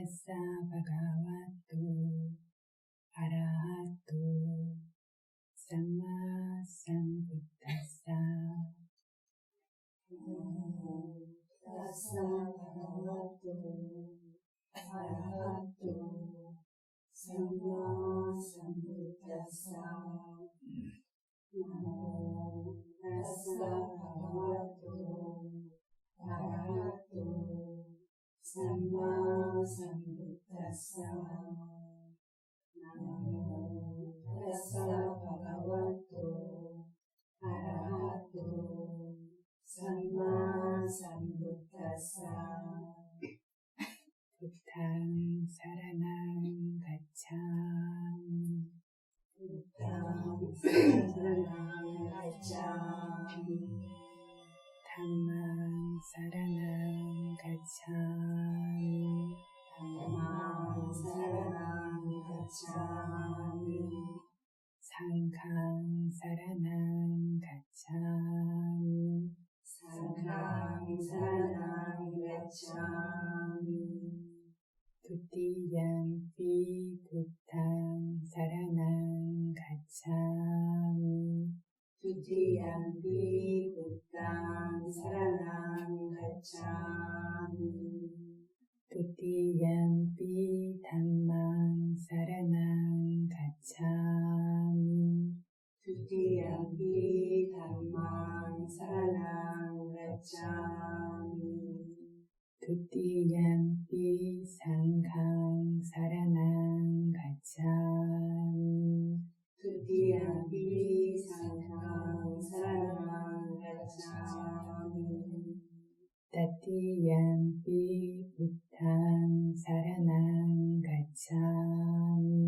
tassa bhagavato arahato samma sambuddhassa. Namo tassa bhagavato arahato samma sambuddhassa. Namo tassa bhagavato arahato samma sambuddhassa. Namo tassa bhagavato arahato samma sambuddhassa. Buddhaṃ saranam gacchāmi. Buddhaṃ saranam gacchāmi. Dhammāṃ saranam gacchāmi. Dhammāṃ saranam gacchāmi. Saṅghāṃ saranam gacchāmi. Saṅghāṃ saranam gacchāmi. Tutiyampi Buddhaṃ saranam gacchāmi. Tutiyampi Buddhaṃ saranam gacchāmi. Tutiyampi Dhammāṃ saranam gacchāmi. Tutiyampi Dhammāṃ saranam gacchāmi. Tutiyampi Saṅghāṃ saranam gacchāmi. Tutiyampi Saṅghāṃ saranam gacchāmi. Tatiyampi Buddhaṃ saranam gacchāmi.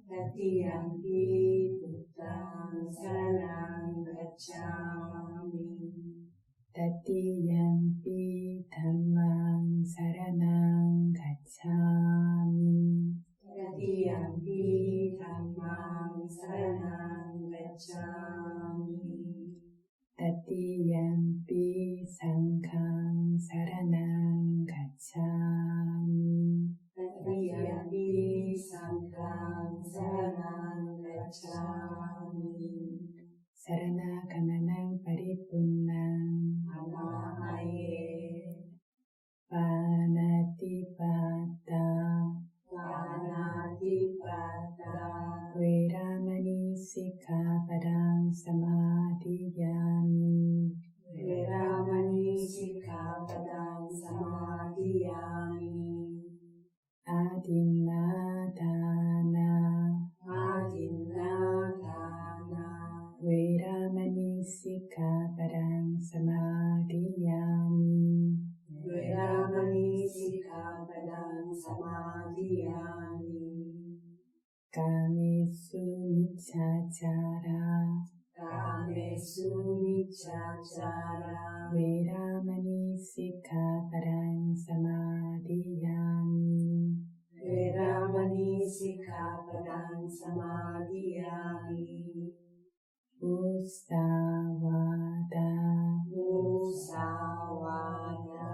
Tatiyampi Buddhaṃ saranam gacchāmi. Tatiyampi Dhammāṃ saranam gacchāmi. Tatiyampi Dhammāṃ saranam gacchāmi. Tatiyampi Saṅghāṃ saranam gacchāmi. Tatiyampi Saṅghāṃ saranam gacchāmi. Saranagamanaṃ paripurnaṃ Amāhaye. Pāṇātipātā Pāṇātipātā. Veramani sikkhapadam samadhiyāmi. Veramani sikkhapadam samadhiyāmi. Adinādāna Adinādāna. Veramani sikkhapadam samadhiyāmi. Veramani sikkhapadam samadhiyāmi. Kāmesu micchācārā Kāmesu micchācārā. Veramani sikkhapadam samadhiyāmi. Veramani sikkhapadam samadhiyāmi. Musāvādā Musāvādā.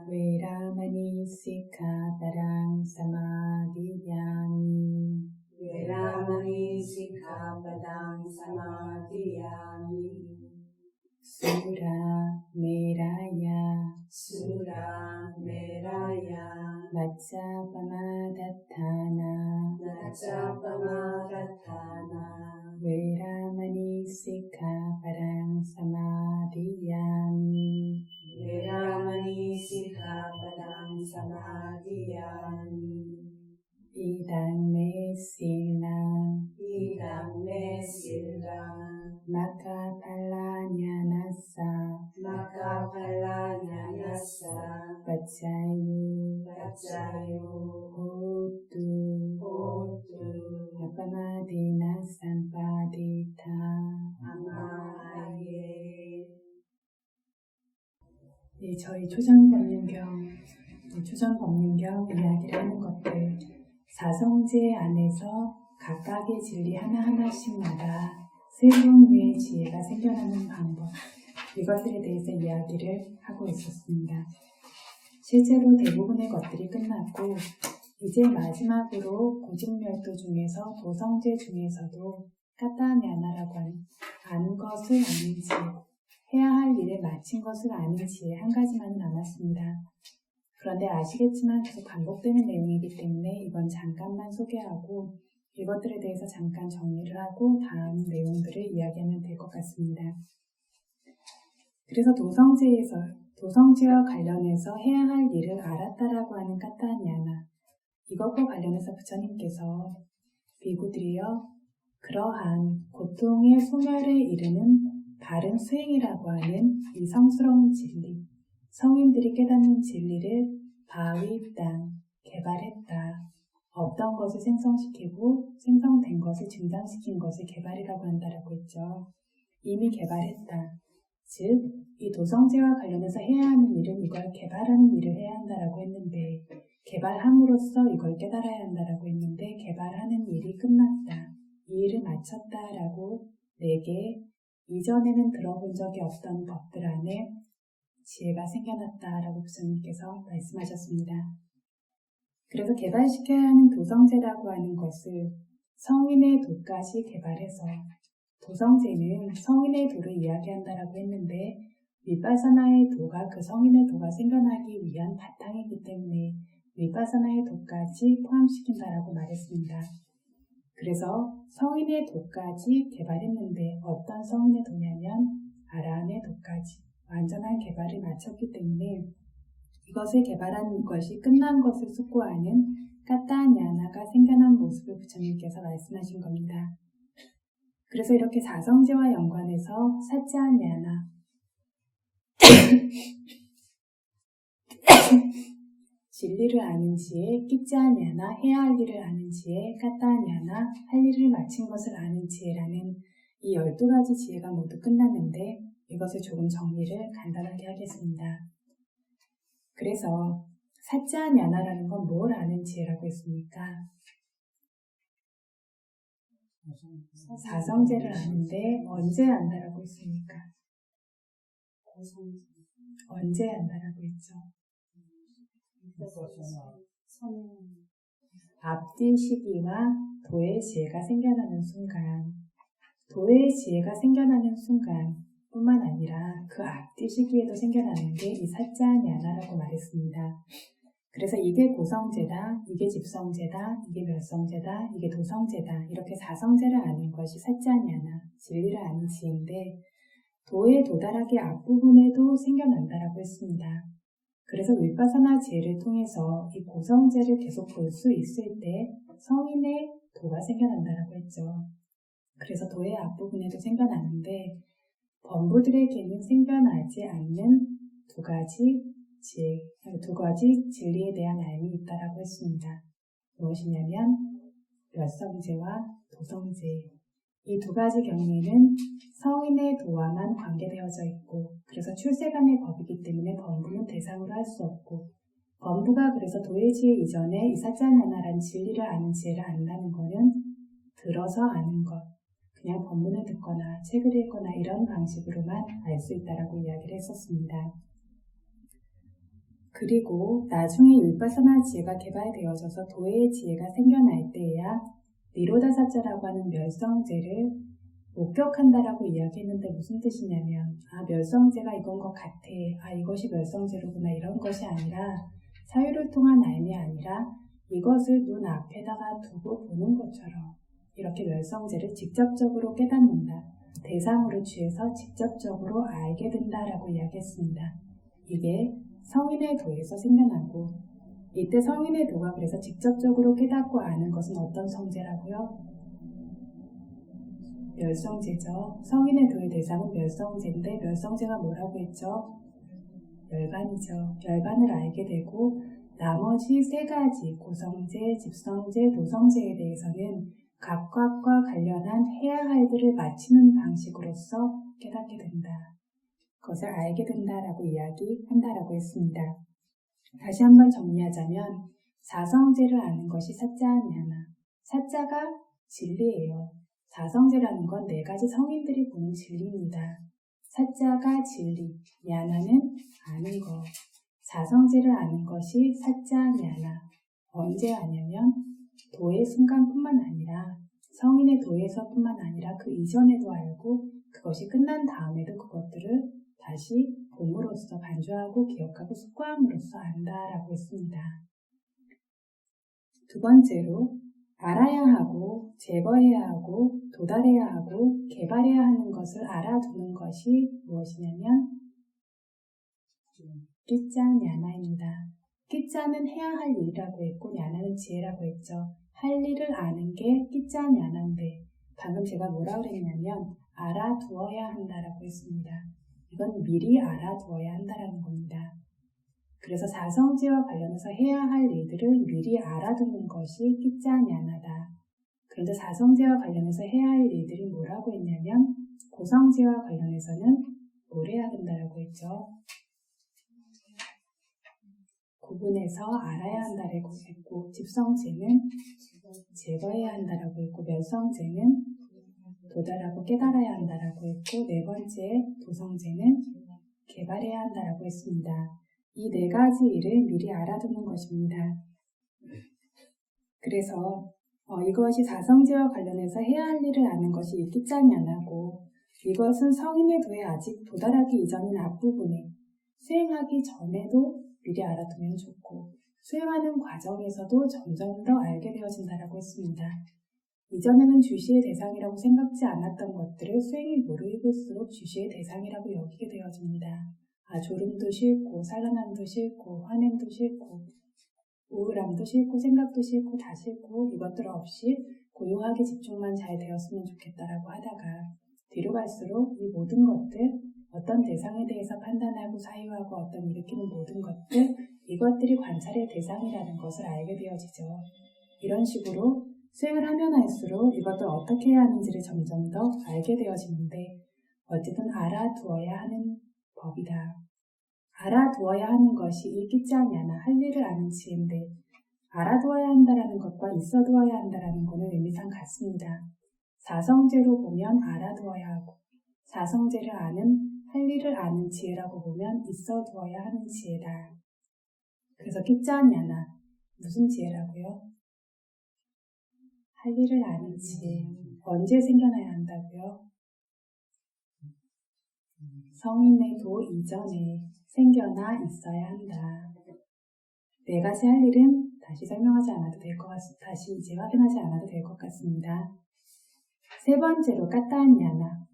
Veramani sikkhapadam samadhiyāmi. Veramani sikkhapadam samadhiyāmi. Sura meraya Sura meraya. Vaccapamadhatthāna Vaccapamadhatthāna. Veramani sikkhapadam samadhiyāmi. Veramani sikkhapadam samadhiyāmi. Idang me silang Idang me silang. Makkaphalāññanassa Makkaphalāññanassa. Paccayo Paccayo Hotu Hotu. Apamadena Sampadita. Amāhaye. 네, 저희 초전법륜경 이야기를 하는 것들, 사성제 안에서 각각의 진리 하나하나씩마다 새로운 유의 지혜가 생겨나는 방법, 이것들에 대해서 이야기를 하고 있었습니다. 실제로 대부분의 것들이 끝났고 이제 마지막으로 고직멸도 중에서 도성제 중에서도 까따냐나라고 아는 것을 아는 지혜, 해야 할 일을 마친 것을 아는 지혜 한 가지만은 남았습니다. 그런데 아시겠지만 계속 반복되는 내용이기 때문에 이건 잠깐만 소개하고 이것들에 대해서 잠깐 정리를 하고 다음 내용들을 이야기하면 될 것 같습니다. 그래서 도성제와 관련해서 해야 할 일을 알았다라고 하는 까따냐나, 이것과 관련해서 부처님께서 비구들이여 그러한 고통의 소멸에 이르는 바른 수행이라고 하는 이 성스러운 진리, 성인들이 깨닫는 진리를 바위땅 개발했다. 없던 것을 생성시키고 생성된 것을 증장시킨 것을 개발이라고 한다라고 했죠. 이미 개발했다. 즉, 이 도성제와 관련해서 해야 하는 일은 이걸 개발하는 일을 해야 한다라고 했는데, 개발함으로써 이걸 깨달아야 한다라고 했는데, 개발하는 일이 끝났다. 이 일을 마쳤다라고 내게 이전에는 들어본 적이 없던 법들 안에 지혜가 생겨났다라고 부처님께서 말씀하셨습니다. 그래서 개발시켜야 하는 도성제라고 하는 것을 성인의 도까지 개발해서, 도성제는 성인의 도를 이야기한다라고 했는데 윗바사나의 도가 그 성인의 도가 생겨나기 위한 바탕이기 때문에 윗바사나의 도까지 포함시킨다라고 말했습니다. 그래서 성인의 도까지 개발했는데 어떤 성인의 도냐면 아라한의 도까지 완전한 개발을 마쳤기 때문에 이것을 개발한 것이 끝난 것을 숙고하는 까따냐나가 생겨난 모습을 부처님께서 말씀하신 겁니다. 그래서 이렇게 사성제와 연관해서 사짜냐나 진리를 아는 지혜, 끼짜냐나 해야 할 일을 아는 지혜, 까따냐나 할 일을 마친 것을 아는 지혜라는 이 12가지 지혜가 모두 끝났는데 이것을 조금 정리를 간단하게 하겠습니다. 그래서 사짜냐나라는 건 뭘 아는 지혜라고 했습니까? 사성제를 아는데 언제 안다라고 했습니까? 언제 안다라고 했죠? 앞뒤 시기와 도의 지혜가 생겨나는 순간, 도의 지혜가 생겨나는 순간 뿐만 아니라 그 앞뒤 시기에도 생겨나는 게 이 사짜냐나라고 말했습니다. 그래서 이게 고성제다, 이게 집성제다, 이게 멸성제다, 이게 도성제다, 이렇게 사성제를 아는 것이 사짜냐나, 진리를 아는 지혜인데 도에 도달하기 앞부분에도 생겨난다라고 했습니다. 그래서 윗바사나 지혜를 통해서 이 고성제를 계속 볼 수 있을 때 성인의 도가 생겨난다라고 했죠. 그래서 도의 앞부분에도 생겨나는데 범부들에게는 생겨나지 않는 두 가지 진리에 대한 알미 있다라고 했습니다. 무엇이냐면 멸성제와 도성제, 이 두 가지 경리는 성인의 도와만 관계되어져 있고, 그래서 출세간의 법이기 때문에 범부는 대상으로 할 수 없고, 범부가 그래서 도의 지혜 이전에 이 사짜냐나라는 진리를 아는 지혜를 안다는 것은 들어서 아는 것, 그냥 법문을 듣거나 책을 읽거나 이런 방식으로만 알 수 있다라고 이야기를 했었습니다. 그리고 나중에 윗바사나 지혜가 개발되어져서 도의 지혜가 생겨날 때에야 니로다사자라고 하는 멸성제를 목격한다라고 이야기했는데 무슨 뜻이냐면, 멸성제가 이건 것 같아, 이것이 멸성제로구나, 이런 것이 아니라 사유를 통한 알미 아니라 이것을 눈 앞에다가 두고 보는 것처럼 이렇게 멸성제를 직접적으로 깨닫는다, 대상으로 취해서 직접적으로 알게 된다라고 이야기했습니다. 이게 성인의 도에서 생겨나고, 이때 성인의 도가 그래서 직접적으로 깨닫고 아는 것은 어떤 성제라고요? 멸성제죠. 성인의 도의 대상은 멸성제인데 멸성제가 뭐라고 했죠? 열반이죠. 열반을 알게 되고 나머지 세 가지 고성제, 집성제, 도성제에 대해서는 각각과 관련한 해야 할 일을 마치는 방식으로서 깨닫게 된다. 그것을 알게 된다라고 이야기한다라고 했습니다. 다시 한번 정리하자면 사성제를 아는 것이 사짜냐나, 사짜가 진리예요. 사성제라는 건 네 가지 성인들이 보는 진리입니다. 사짜가 진리, 야나는 아는 것. 사성제를 아는 것이 사짜냐나, 언제 하냐면 도의 순간뿐만 아니라 성인의 도에서뿐만 아니라 그 이전에도 알고 그것이 끝난 다음에도 그것들을 다시 봄으로써 반주하고 기억하고 숙고함으로써 안다라고 했습니다. 두 번째로 알아야 하고 제거해야 하고 도달해야 하고 개발해야 하는 것을 알아두는 것이 무엇이냐면 끼짜 냐나입니다. 끼짜는 해야 할 일이라고 했고 냐나는 지혜라고 했죠. 할 일을 아는 게 끼짜 냐나인데 방금 제가 뭐라 그랬냐면 알아두어야 한다라고 했습니다. 이건 미리 알아두어야 한다라는 겁니다. 그래서 사성제와 관련해서 해야 할 일들을 미리 알아두는 것이 끼짜 냐나다. 그런데 사성제와 관련해서 해야 할 일들이 뭐라고 했냐면 고성제와 관련해서는 뭘 해야 된다라고 했죠. 구분해서 알아야 한다라고 했고 집성제는 제거해야 한다라고 했고 멸성제는 도달하고 깨달아야 한다라고 했고 네 번째 도성제는 개발해야 한다라고 했습니다. 이 네 가지 일을 미리 알아두는 것입니다. 그래서 이것이 사성제와 관련해서 해야 할 일을 아는 것이 끼짜 냐나고 이것은 성인의 도에 아직 도달하기 이전인 앞부분에 수행하기 전에도 미리 알아두면 좋고 수행하는 과정에서도 점점 더 알게 되어진다라고 했습니다. 이전에는 주시의 대상이라고 생각지 않았던 것들을 수행이 무르익을수록 주시의 대상이라고 여기게 되어집니다. 졸음도 싫고 산란함도 싫고 화냄도 싫고 우울함도 싫고 생각도 싫고 다 싫고 이것들 없이 고요하게 집중만 잘 되었으면 좋겠다라고 하다가 뒤로 갈수록 이 모든 것들 어떤 대상에 대해서 판단하고 사유하고 어떤 일으키는 모든 것들 이것들이 관찰의 대상이라는 것을 알게 되어지죠. 이런 식으로 수행을 하면 할수록 이것들 어떻게 해야 하는지를 점점 더 알게 되어지는데 어쨌든 알아두어야 하는 법이다. 알아두어야 하는 것이 이 끼짜 냐나 할 일을 아는 지혜인데 알아두어야 한다라는 것과 있어두어야 한다라는 것은 의미상 같습니다. 사성제로 보면 알아두어야 하고 사성제를 아는 할 일을 아는 지혜라고 보면 있어두어야 하는 지혜다. 그래서 끼짜 냐나 무슨 지혜라고요? 할 일을 아는 지혜. 언제 생겨나야 한다고요? 성인의 도 이전에 생겨나 있어야 한다. 네 가지 할 일은 다시 설명하지 않아도 될 것 같습니다. 다시 이제 확인하지 않아도 될 것 같습니다. 세 번째로 까따냐나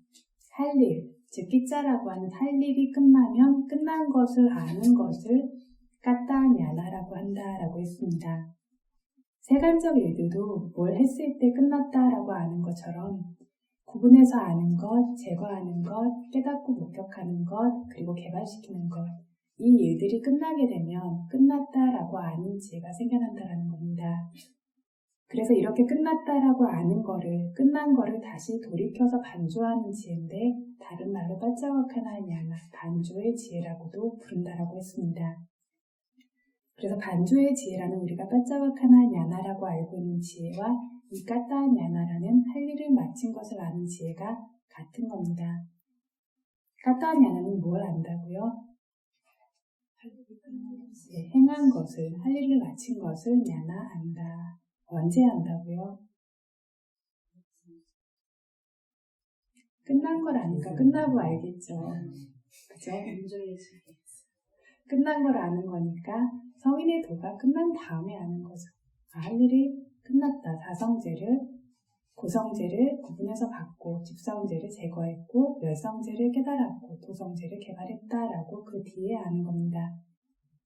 할 일, 즉 끼짜라고 하는 할 일이 끝나면 끝난 것을 아는 것을 까따냐나라고 한다라고 했습니다. 세간적 일들도 뭘 했을 때 끝났다라고 아는 것처럼 구분해서 아는 것, 제거하는 것, 깨닫고 목격하는 것, 그리고 개발시키는 것. 이 일들이 끝나게 되면 끝났다라고 아는 지혜가 생겨난다라는 겁니다. 그래서 이렇게 끝났다라고 아는 거를, 끝난 거를 다시 돌이켜서 반주하는 지혜인데 다른 말로 빠짜와카나냐나 반주의 지혜라고도 부른다라고 했습니다. 그래서 반주의 지혜라는 우리가 빠짜와카나냐나라고 알고 있는 지혜와 이 까따냐나라는 할 일을 마친 것을 아는 지혜가 같은 겁니다. 까따냐나는 뭘 안다고요? 네, 행한 것을, 할 일을 마친 것을 냐나 안다. 언제 안다고요? 끝난 걸 아니까 끝나고 알겠죠. 그죠? 끝난 걸 아는 거니까 성인의 도가 끝난 다음에 아는 거죠. 할 일이 끝났다. 사성제를, 고성제를 구분해서 받고 집성제를 제거했고 멸성제를 깨달았고 도성제를 개발했다라고 그 뒤에 아는 겁니다.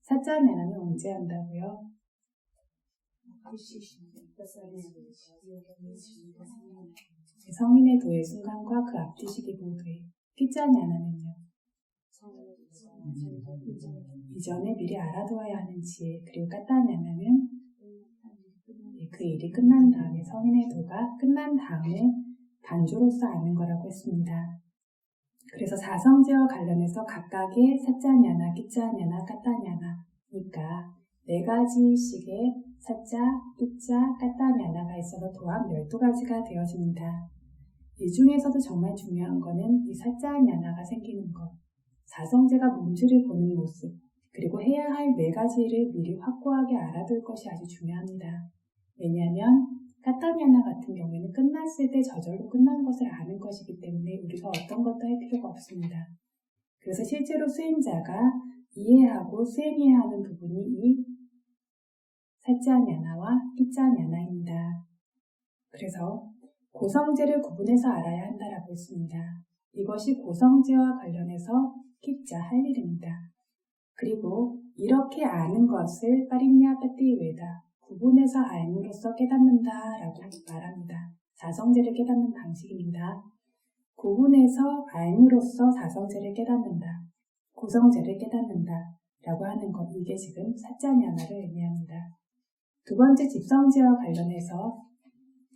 사짜냐나는 언제 한다고요? 성인의 도의 순간과 그 앞뒤 시기 모두에 끼짜냐나는요. 이전에 미리 알아두어야 하는 지혜 그리고 까따냐나는 그 일이 끝난 다음에 성인의 도가 끝난 다음에 반조로서 아는 거라고 했습니다. 그래서 사성제와 관련해서 각각의 사짜냐나, 끼짜냐나, 까따냐나니까 네 가지씩의 사짜, 끼짜, 까따냐나가 있어서 도합 12가지가 되어집니다. 이 중에서도 정말 중요한 거는 이 사짜냐나가 생기는 것, 사성제가 문제를 보는 모습, 그리고 해야 할 네 가지를 미리 확고하게 알아둘 것이 아주 중요합니다. 왜냐하면 까타냐나 같은 경우에는 끝났을 때 저절로 끝난 것을 아는 것이기 때문에 우리가 어떤 것도 할 필요가 없습니다. 그래서 실제로 수행자가 이해하고 수행해야 하는 부분이 이 사짜냐나와 끼짜냐나입니다. 그래서 고성제를 구분해서 알아야 한다라고 했습니다. 이것이 고성제와 관련해서 끼짜 할 일입니다. 그리고 이렇게 아는 것을 빠리냐 빠띠웨다 구분해서 알므로써 깨닫는다라고 말합니다. 사성제를 깨닫는 방식입니다. 구분해서 알므로써 사성제를 깨닫는다, 고성제를 깨닫는다 라고 하는 것, 이게 지금 사짜냐나를 의미합니다. 두 번째 집성제와 관련해서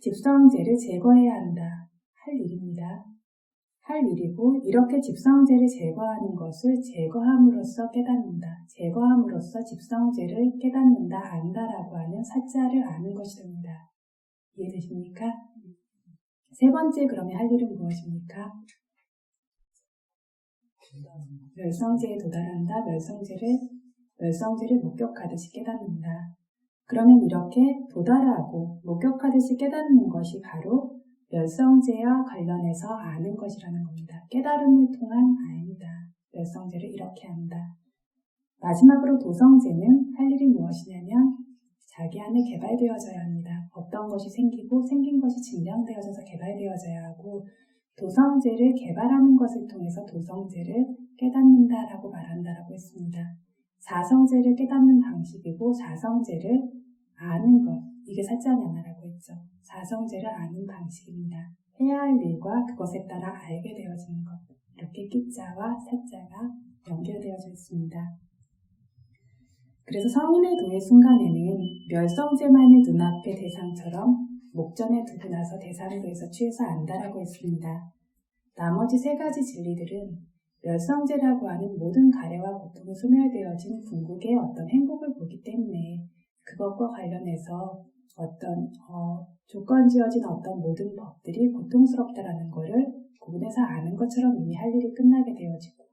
집성제를 제거해야 한다, 할 일입니다. 할 일이고 이렇게 집성제를 제거하는 것을 제거함으로써 깨닫는다, 제거함으로써 집성제를 깨닫는다, 안다라고 하는 사자를 아는 것이 됩니다. 이해되십니까? 세 번째 그러면 할 일은 무엇입니까? 멸성제에 도달한다, 멸성제를 목격하듯이 깨닫는다. 그러면 이렇게 도달하고 목격하듯이 깨닫는 것이 바로 멸성제와 관련해서 아는 것이라는 겁니다. 깨달음을 통한 알입니다. 멸성제를 이렇게 한다. 마지막으로 도성제는 할 일이 무엇이냐면 자기 안에 개발되어져야 합니다. 어떤 것이 생기고 생긴 것이 증명되어져서 개발되어져야 하고 도성제를 개발하는 것을 통해서 도성제를 깨닫는다라고 말한다라고 했습니다. 사성제를 깨닫는 방식이고 사성제를 아는 것, 이게 사짜냐나라고 했죠. 사성제를 아는 방식입니다. 해야 할 일과 그것에 따라 알게 되어지는 것, 이렇게 끼자와 사자가 연결되어져 있습니다. 그래서 성인의 도의 순간에는 멸성제만을 눈앞의 대상처럼 목전에 두고 나서 대상도에서 취해서 안다라고 했습니다. 나머지 세 가지 진리들은 멸성제라고 하는 모든 가래와 고통이 소멸되어진 궁극의 어떤 행복을 보기 때문에 그것과 관련해서 어떤 조건지어진 어떤 모든 법들이 고통스럽다라는 것을 구분해서 아는 것처럼 이미 할 일이 끝나게 되어지고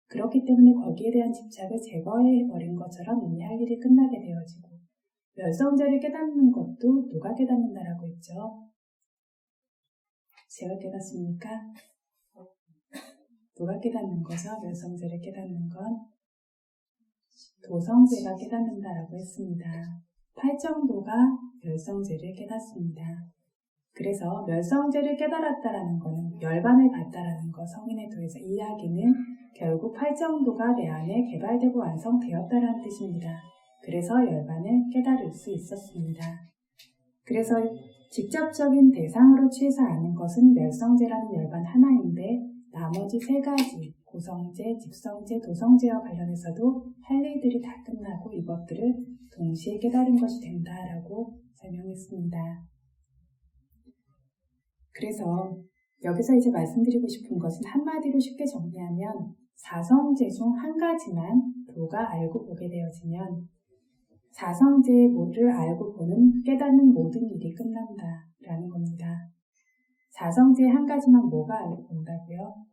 그렇기 때문에 거기에 대한 집착을 제거해버린 것처럼 이미 할 일이 끝나게 되어지고 멸성제를 깨닫는 것도 누가 깨닫는다라고 했죠? 제가 깨닫습니까? 누가 깨닫는 거죠? 멸성제를 깨닫는 건 도성제가 깨닫는다라고 했습니다. 팔정도가 멸성제를 깨닫습니다. 그래서 멸성제를 깨달았다라는 것은 열반을 받다라는 것, 성인의 도에서 이 이야기는 결국 팔정도가 내 안에 개발되고 완성되었다라는 뜻입니다. 그래서 열반을 깨달을 수 있었습니다. 그래서 직접적인 대상으로 취해서 아는 것은 멸성제라는 열반 하나인데 나머지 세 가지 고성제, 집성제, 도성제와 관련해서도 할 일들이 다 끝나고 이것들을 동시에 깨달은 것이 된다라고 설명했습니다. 그래서 여기서 이제 말씀드리고 싶은 것은 한마디로 쉽게 정리하면 사성제 중 한 가지만 도가 알고 보게 되어지면 사성제를 알고 보는 깨닫는 모든 일이 끝난다라는 겁니다. 사성제 한 가지만 뭐가 알고 본다고요?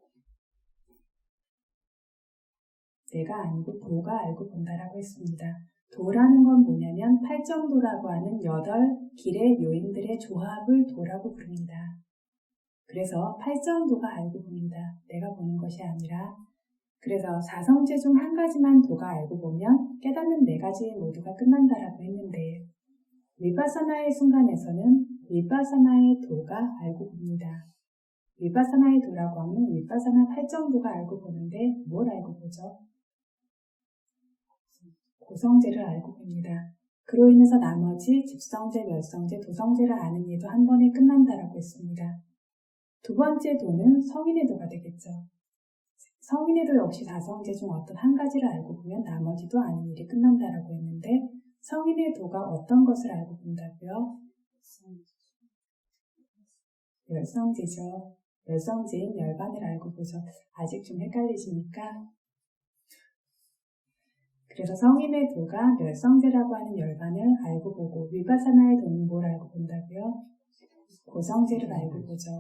내가 아니고 도가 알고 본다라고 했습니다. 도라는 건 뭐냐면 팔정도라고 하는 8길의 요인들의 조합을 도라고 부릅니다. 그래서 팔정도가 알고 봅니다. 내가 보는 것이 아니라. 그래서 사성제 중 한 가지만 도가 알고 보면 깨닫는 4가지의 모두가 끝난다라고 했는데 위파사나의 순간에서는 위파사나의 도가 알고 봅니다. 위파사나의 도라고 하면 위파사나 팔정도가 알고 보는데 뭘 알고 보죠? 고성제를 알고 봅니다. 그로 인해서 나머지 집성제, 멸성제, 도성제를 아는 일도 한 번에 끝난다라고 했습니다. 두 번째 도는 성인의 도가 되겠죠. 성인의 도 역시 사성제 중 어떤 한 가지를 알고 보면 나머지도 아는 일이 끝난다라고 했는데 성인의 도가 어떤 것을 알고 본다고요? 멸성제죠. 멸성제인 열반을 알고 보죠. 아직 좀 헷갈리십니까? 그래서 성인의 도가 멸성제라고 하는 열반을 알고 보고 위파사나의 도는 뭘 알고 본다고요? 고성제를 알고 보죠.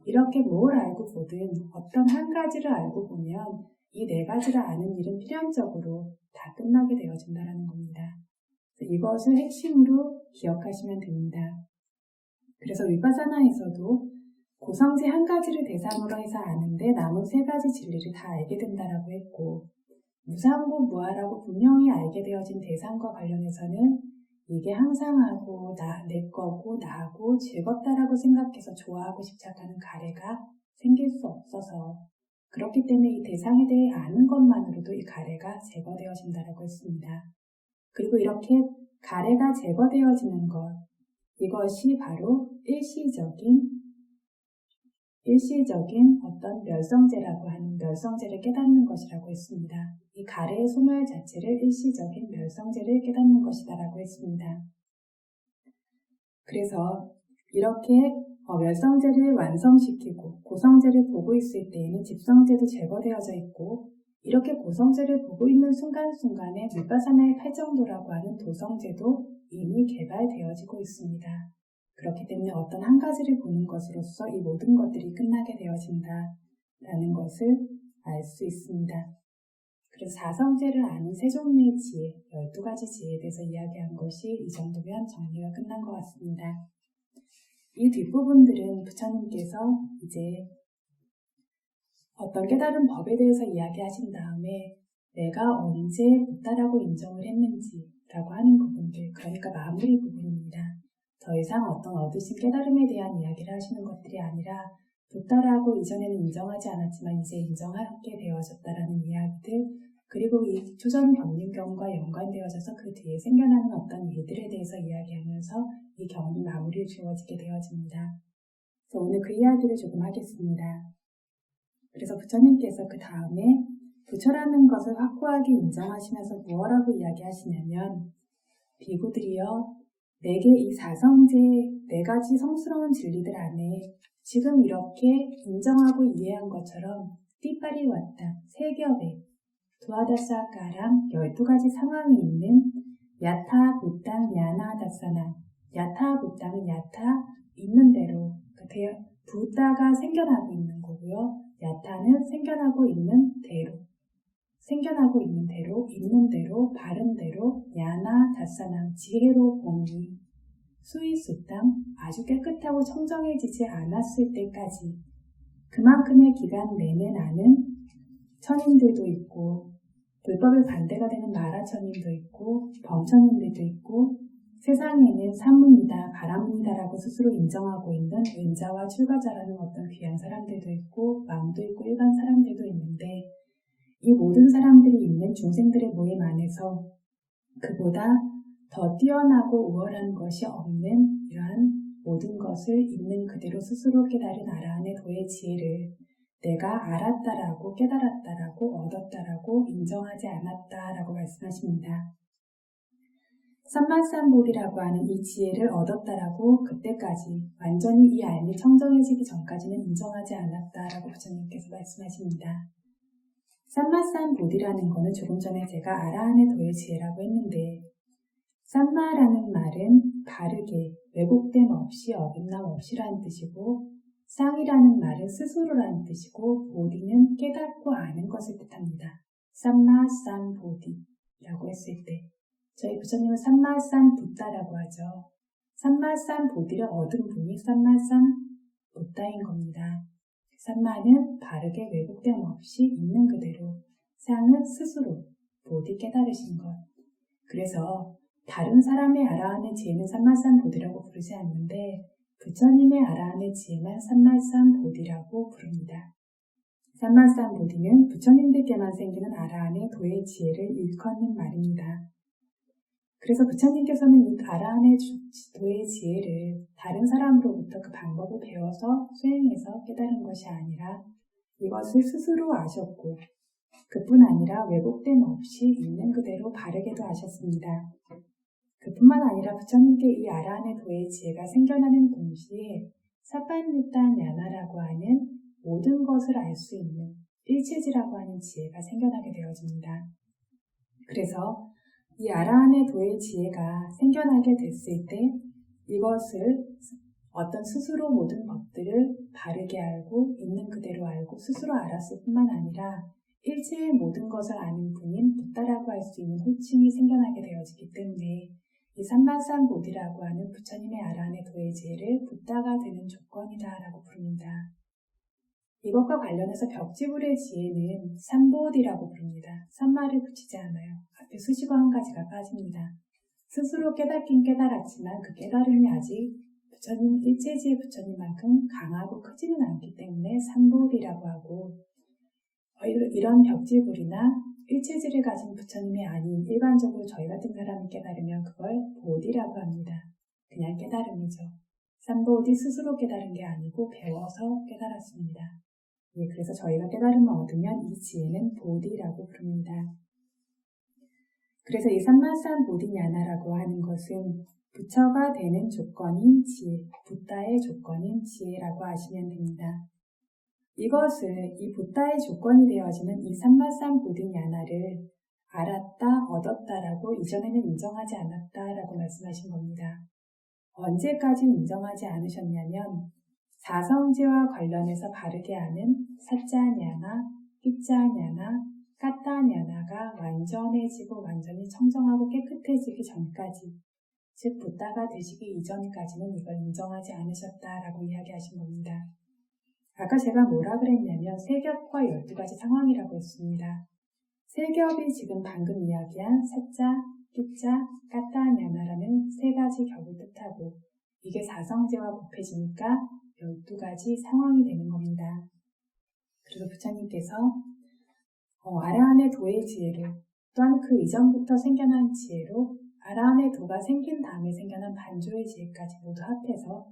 이렇게 뭘 알고 보든 어떤 한 가지를 알고 보면 이 네 가지를 아는 일은 필연적으로 다 끝나게 되어진다는 겁니다. 이것을 핵심으로 기억하시면 됩니다. 그래서 위파사나에서도 고성지 한 가지를 대상으로 해서 아는데 남은 세 가지 진리를 다 알게 된다라고 했고, 무상고 무아라고 분명히 알게 되어진 대상과 관련해서는 이게 항상하고 내 거고 나하고 즐겁다라고 생각해서 좋아하고 집착하는 가래가 생길 수 없어서, 그렇기 때문에 이 대상에 대해 아는 것만으로도 이 가래가 제거되어진다라고 했습니다. 그리고 이렇게 가래가 제거되어지는 것, 이것이 바로 일시적인 어떤 멸성제라고 하는 멸성제를 깨닫는 것이라고 했습니다. 이 가래의 소멸 자체를 일시적인 멸성제를 깨닫는 것이다라고 했습니다. 그래서 이렇게 멸성제를 완성시키고 고성제를 보고 있을 때에는 집성제도 제거되어져 있고, 이렇게 고성제를 보고 있는 순간순간에 위파사나의 8정도라고 하는 도성제도 이미 개발되어지고 있습니다. 그렇기 때문에 어떤 한 가지를 보는 것으로서 이 모든 것들이 끝나게 되어진다라는 것을 알 수 있습니다. 그래서 4성제를 아는 세 종류의 지혜, 12가지 지혜에 대해서 이야기한 것이 이 정도면 정리가 끝난 것 같습니다. 이 뒷부분들은 부처님께서 이제 어떤 깨달은 법에 대해서 이야기하신 다음에 내가 언제 부다라고 인정을 했는지라고 하는 부분들, 그러니까 마무리 부분입니다. 더 이상 어떤 얻으신 깨달음에 대한 이야기를 하시는 것들이 아니라 부다라고 이전에는 인정하지 않았지만 이제 인정하게 되어졌다라는 이야기들, 그리고 이 초전 경륜경과 연관되어져서 그 뒤에 생겨나는 어떤 일들에 대해서 이야기하면서 이 경이 마무리를 지어지게 되어집니다. 그래서 오늘 그 이야기를 조금 하겠습니다. 그래서 부처님께서 그 다음에 부처라는 것을 확고하게 인정하시면서 무엇라고 이야기하시냐면, 비구들이여, 내게 이 4성제 4가지 성스러운 진리들 안에 지금 이렇게 인정하고 이해한 것처럼 띠빠리 왔다, 3겹에 두아다사가랑 12가지 상황이 있는 야타, 부땅, 야나, 다사나. 야타, 부땅은 야타, 있는 대로, 부다가 생겨나고 있는 거고요. 야타는 생겨나고 있는 대로, 있는 대로, 바른 대로, 야나, 다사나, 지혜로 보니, 수이수땅, 아주 깨끗하고 청정해지지 않았을 때까지 그만큼의 기간 내내 나는 천인들도 있고, 불법에 반대가 되는 마라천인도 있고, 범천인들도 있고, 세상에는 산문이다, 바라문이다라고 스스로 인정하고 있는 은자와 출가자라는 어떤 귀한 사람들도 있고, 왕도 있고, 일반 사람들도 있는데, 이 모든 사람들이 있는 중생들의 모임 안에서 그보다 더 뛰어나고 우월한 것이 없는 이러한 모든 것을 있는 그대로 스스로 깨달은 아라한의 도의 지혜를 내가 알았다라고, 깨달았다라고, 얻었다라고, 인정하지 않았다라고 말씀하십니다. 삼만삼보리라고 하는 이 지혜를 얻었다라고 그때까지 완전히 이 알미 청정해지기 전까지는 인정하지 않았다라고 부처님께서 말씀하십니다. 삼마삼보디라는 거는 조금 전에 제가 아라한의 도의 지혜라고 했는데, 삼마라는 말은 바르게, 왜곡됨 없이, 어긋남 없이라는 뜻이고, 쌍이라는 말은 스스로라는 뜻이고, 보디는 깨닫고 아는 것을 뜻합니다. 삼마삼보디라고 했을 때 저희 부처님은 삼마삼부다라고 하죠. 삼마삼보디를 얻은 분이 삼마삼부다인 겁니다. 삼마는 바르게 왜곡됨 없이 있는 그대로, 쌍은 스스로 보디 깨달으신 것. 그래서 다른 사람의 아라한의 지혜는 삼마삼보디라고 부르지 않는데 부처님의 아라한의 지혜만 삼마삼보디라고 부릅니다. 삼마삼보디는 부처님들께만 생기는 아라한의 도의 지혜를 일컫는 말입니다. 그래서 부처님께서는 이 아라한의 도의 지혜를 다른 사람으로부터 그 방법을 배워서 수행해서 깨달은 것이 아니라 이것을 스스로 아셨고, 그뿐 아니라 왜곡됨 없이 있는 그대로 바르게도 아셨습니다. 그뿐만 아니라 부처님께 이 아라한의 도의 지혜가 생겨나는 동시에 사판유단 야나라고 하는 모든 것을 알 수 있는 일체지라고 하는 지혜가 생겨나게 되어집니다. 그래서 이 아라한의 도의 지혜가 생겨나게 됐을 때 이것을 어떤 스스로 모든 법들을 바르게 알고 있는 그대로 알고 스스로 알았을 뿐만 아니라 일체의 모든 것을 아는 분인 붓다라고 할 수 있는 호칭이 생겨나게 되어지기 때문에 이 삼만삼보디라고 하는 부처님의 아라한의 도의 지혜를 붓다가 되는 조건이다라고 부릅니다. 이것과 관련해서 벽지불의 지혜는 삼보디라고 부릅니다. 삼마를 붙이지 않아요. 앞에 수식어 한 가지가 빠집니다. 스스로 깨닫긴 깨달았지만 그 깨달음이 아직 부처님 일체지의 부처님만큼 강하고 크지는 않기 때문에 삼보디라고 하고 이런 벽지불이나 일체지를 가진 부처님이 아닌 일반적으로 저희 같은 사람이 깨달으면 그걸 보디라고 합니다. 그냥 깨달음이죠. 삼보디 스스로 깨달은 게 아니고 배워서 깨달았습니다. 예, 그래서 저희가 깨달음을 얻으면 이 지혜는 보디라고 부릅니다. 그래서 이 삼만삼보디냐나라고 하는 것은 부처가 되는 조건인 지혜, 붓다의 조건인 지혜라고 하시면 됩니다. 이것을 이 붓다의 조건이 되어지는 이 삼만삼보디냐나를 알았다, 얻었다라고 이전에는 인정하지 않았다라고 말씀하신 겁니다. 언제까지 인정하지 않으셨냐면 사성제와 관련해서 바르게 아는 사짜냐나, 끼짜냐나, 까따냐나가 완전해지고 완전히 청정하고 깨끗해지기 전까지, 즉 붓다가 되시기 이전까지는 이걸 인정하지 않으셨다라고 이야기하신 겁니다. 아까 제가 뭐라 그랬냐면 세겹과 12가지 상황이라고 했습니다. 세겹이 지금 방금 이야기한 사짜, 끼짜, 까따냐나라는 세 가지 겹을 뜻하고 이게 사성제와 곱해지니까 12가지 상황이 되는 겁니다. 그래서 부처님께서 아라한의 도의 지혜를 또한 그 이전부터 생겨난 지혜로 아라한의 도가 생긴 다음에 생겨난 반조의 지혜까지 모두 합해서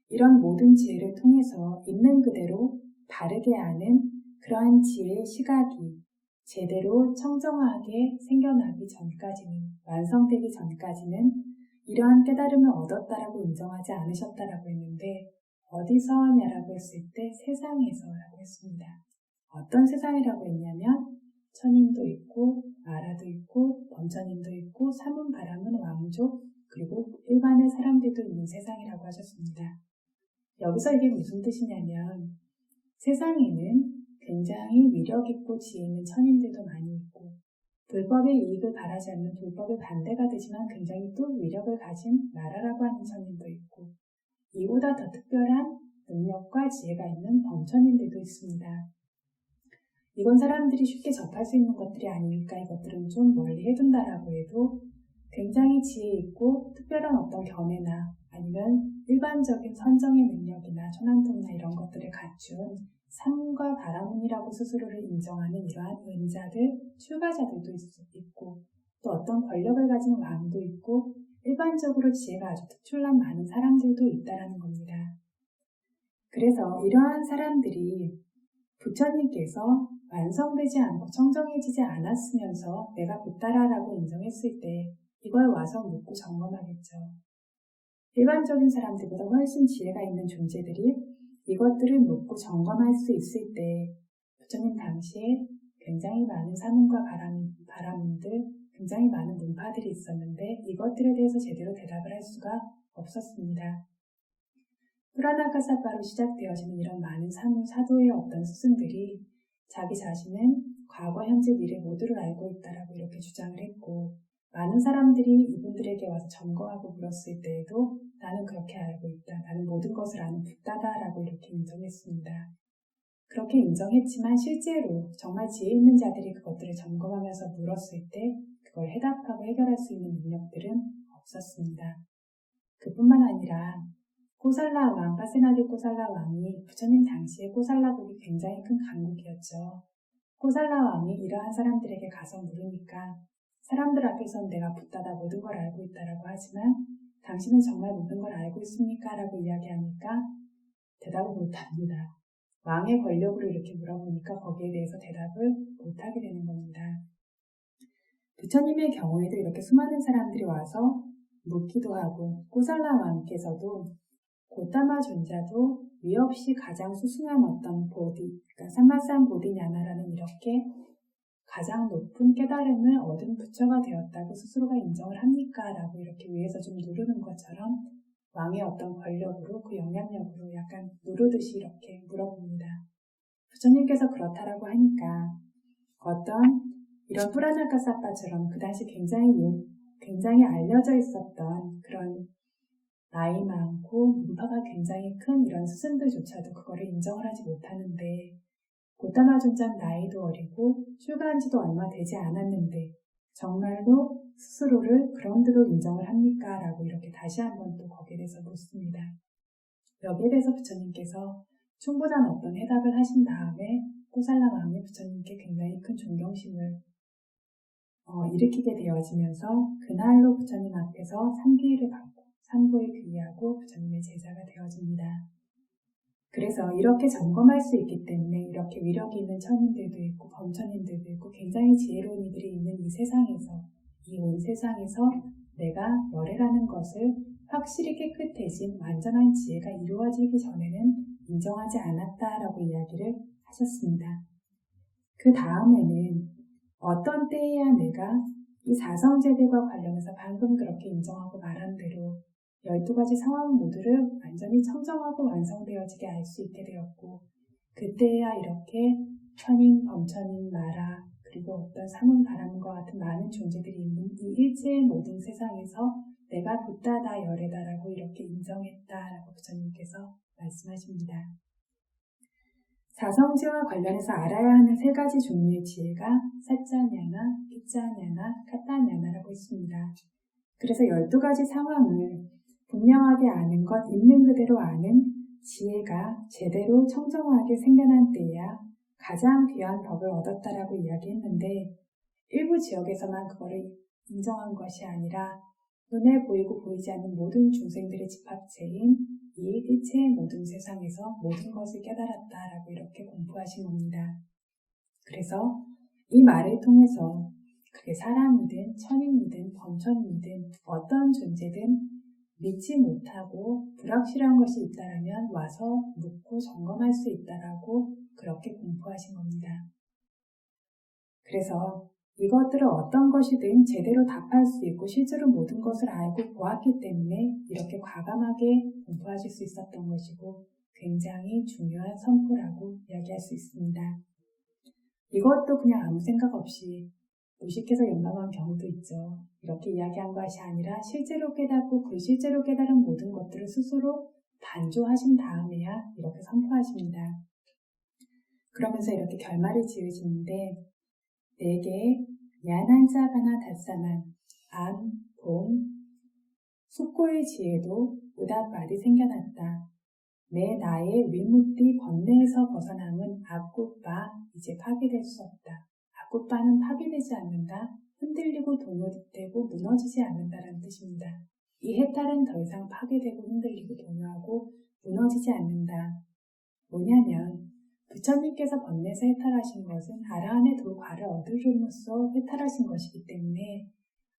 이런 모든 지혜를 통해서 있는 그대로 바르게 아는 그러한 지혜의 시각이 제대로 청정하게 생겨나기 전까지는, 완성되기 전까지는 이러한 깨달음을 얻었다라고 인정하지 않으셨다라고 했는데 어디서 하냐라고 했을 때 세상에서라고 했습니다. 어떤 세상이라고 했냐면 천인도 있고 나라도 있고 범천인도 있고 사문 바람은 왕족 그리고 일반의 사람들도 있는 세상이라고 하셨습니다. 여기서 이게 무슨 뜻이냐면 세상에는 굉장히 위력 있고 지혜 있는 천인들도 많이 있고 불법의 이익을 바라지 않는 불법의 반대가 되지만 굉장히 또 위력을 가진 나라라고 하는 천인도 있고 이보다 더 특별한 능력과 지혜가 있는 범천인들도 있습니다. 이건 사람들이 쉽게 접할 수 있는 것들이 아니니까 이것들은 좀 멀리 해둔다라고 해도 굉장히 지혜 있고 특별한 어떤 견해나 아니면 일반적인 선정의 능력이나 천한통이나 이런 것들을 갖춘 삼과 바라문이라고 스스로를 인정하는 이러한 은자들, 출가자들도 있고 또 어떤 권력을 가진 왕도 있고 일반적으로 지혜가 아주 특출난 많은 사람들도 있다라는 겁니다. 그래서 이러한 사람들이 부처님께서 완성되지 않고 청정해지지 않았으면서 내가 붓다라라고 인정했을 때 이걸 와서 묻고 점검하겠죠. 일반적인 사람들보다 훨씬 지혜가 있는 존재들이 이것들을 묻고 점검할 수 있을 때 부처님 당시에 굉장히 많은 사문과 바라문들, 굉장히 많은 문파들이 있었는데 이것들에 대해서 제대로 대답을 할 수가 없었습니다. 프라나카사파로 시작되어지는 이런 많은 사문, 사도의 어떤 스승들이 자기 자신은 과거, 현재, 미래 모두를 알고 있다라고 이렇게 주장을 했고 많은 사람들이 이분들에게 와서 점검하고 물었을 때에도 나는 그렇게 알고 있다. 나는 모든 것을 아는 붓다다라고 이렇게 인정했습니다. 그렇게 인정했지만 실제로 정말 지혜 있는 자들이 그것들을 점검하면서 물었을 때 그걸 해답하고 해결할 수 있는 능력들은 없었습니다. 그뿐만 아니라 코살라 왕, 파세나디 코살라 왕이 부처님 당시에 코살라국이 굉장히 큰 강국이었죠. 코살라 왕이 이러한 사람들에게 가서 물으니까 사람들 앞에선 내가 붓다다 모든 걸 알고 있다라고 하지만 당신은 정말 모든 걸 알고 있습니까? 라고 이야기하니까 대답을 못합니다. 왕의 권력으로 이렇게 물어보니까 거기에 대해서 대답을 못하게 되는 겁니다. 부처님의 경우에도 이렇게 수많은 사람들이 와서 묻기도 하고 코살라 왕께서도 고타마 존자도 위없이 가장 수승한 어떤 보디, 그러니까 삼만삼보디냐나라는 이렇게 가장 높은 깨달음을 얻은 부처가 되었다고 스스로가 인정을 합니까? 라고 이렇게 위에서 좀 누르는 것처럼 왕의 어떤 권력으로 그 영향력으로 약간 누르듯이 이렇게 물어봅니다. 부처님께서 그렇다라고 하니까 어떤 이런 뿌라나카 사파처럼 그 당시 굉장히 알려져 있었던 그런 나이 많고 문파가 굉장히 큰 이런 스승들조차도 그거를 인정을 하지 못하는데, 고타마 존자는 나이도 어리고 출가한 지도 얼마 되지 않았는데 정말로 스스로를 그런대로 인정을 합니까? 라고 이렇게 다시 한번 또 거기에 대해서 묻습니다. 여기에 대해서 부처님께서 충분한 어떤 해답을 하신 다음에 꼬살라 마음의 부처님께 굉장히 큰 존경심을 일으키게 되어지면서 그날로 부처님 앞에서 삼귀를 받고 삼보에 귀의하고 부처님의 제자가 되어집니다. 그래서 이렇게 점검할 수 있기 때문에 이렇게 위력이 있는 천인들도 있고 범천인들도 있고 굉장히 지혜로운 이들이 있는 이 세상에서, 이 온 세상에서 내가 열애라는 것을 확실히 깨끗해진 완전한 지혜가 이루어지기 전에는 인정하지 않았다라고 이야기를 하셨습니다. 그 다음에는 어떤 때에야 내가 이 사성제들과 관련해서 방금 그렇게 인정하고 말한 대로 12가지 상황 모두를 완전히 청정하고 완성되어지게 알 수 있게 되었고, 그때야 이렇게 천인, 범천인, 마라, 그리고 어떤 사문, 바람과 같은 많은 존재들이 있는 이 일체의 모든 세상에서 내가 붓다다 열애다라고 이렇게 인정했다라고 부처님께서 말씀하십니다. 사성지와 관련해서 알아야 하는 3가지 종류의 지혜가 사짜냐나, 피짜냐나, 카타냐나라고 있습니다. 그래서 12가지 상황을 분명하게 아는 것, 있는 그대로 아는 지혜가 제대로 청정하게 생겨난 때에야 가장 귀한 법을 얻었다라고 이야기했는데, 일부 지역에서만 그거를 인정한 것이 아니라 눈에 보이고 보이지 않는 모든 중생들의 집합체인 이 일체의 모든 세상에서 모든 것을 깨달았다라고 이렇게 공부하신 겁니다. 그래서 이 말을 통해서 그게 사람이든 천인이든 범천이든 어떤 존재든 믿지 못하고 불확실한 것이 있다라면 와서 묻고 점검할 수 있다라고 그렇게 공부하신 겁니다. 그래서 이것들을 어떤 것이든 제대로 답할 수 있고 실제로 모든 것을 알고 보았기 때문에 이렇게 과감하게 공부하실 수 있었던 것이고 굉장히 중요한 선포라고 이야기할 수 있습니다. 이것도 그냥 아무 생각 없이 무식해서 용감한 경우도 있죠. 이렇게 이야기한 것이 아니라 실제로 깨닫고 그 실제로 깨달은 모든 것들을 스스로 반조하신 다음에야 이렇게 선포하십니다. 그러면서 이렇게 결말을 지으시는데, 내게 냐난자바나 다사난, 암, 봄, 숙고의 지혜도 의답말이 생겨났다. 내 나의 위무띠 번뇌에서 벗어남은 악굿바 이제 파괴될 수 없다. 악굿바는 파괴되지 않는다. 흔들리고 동요되고 무너지지 않는다라는 뜻입니다. 이 해탈은 더 이상 파괴되고 흔들리고 동요하고 무너지지 않는다. 뭐냐면 부처님께서 번뇌에서 해탈하신 것은 아라한의 도과를 얻으름으로써 해탈하신 것이기 때문에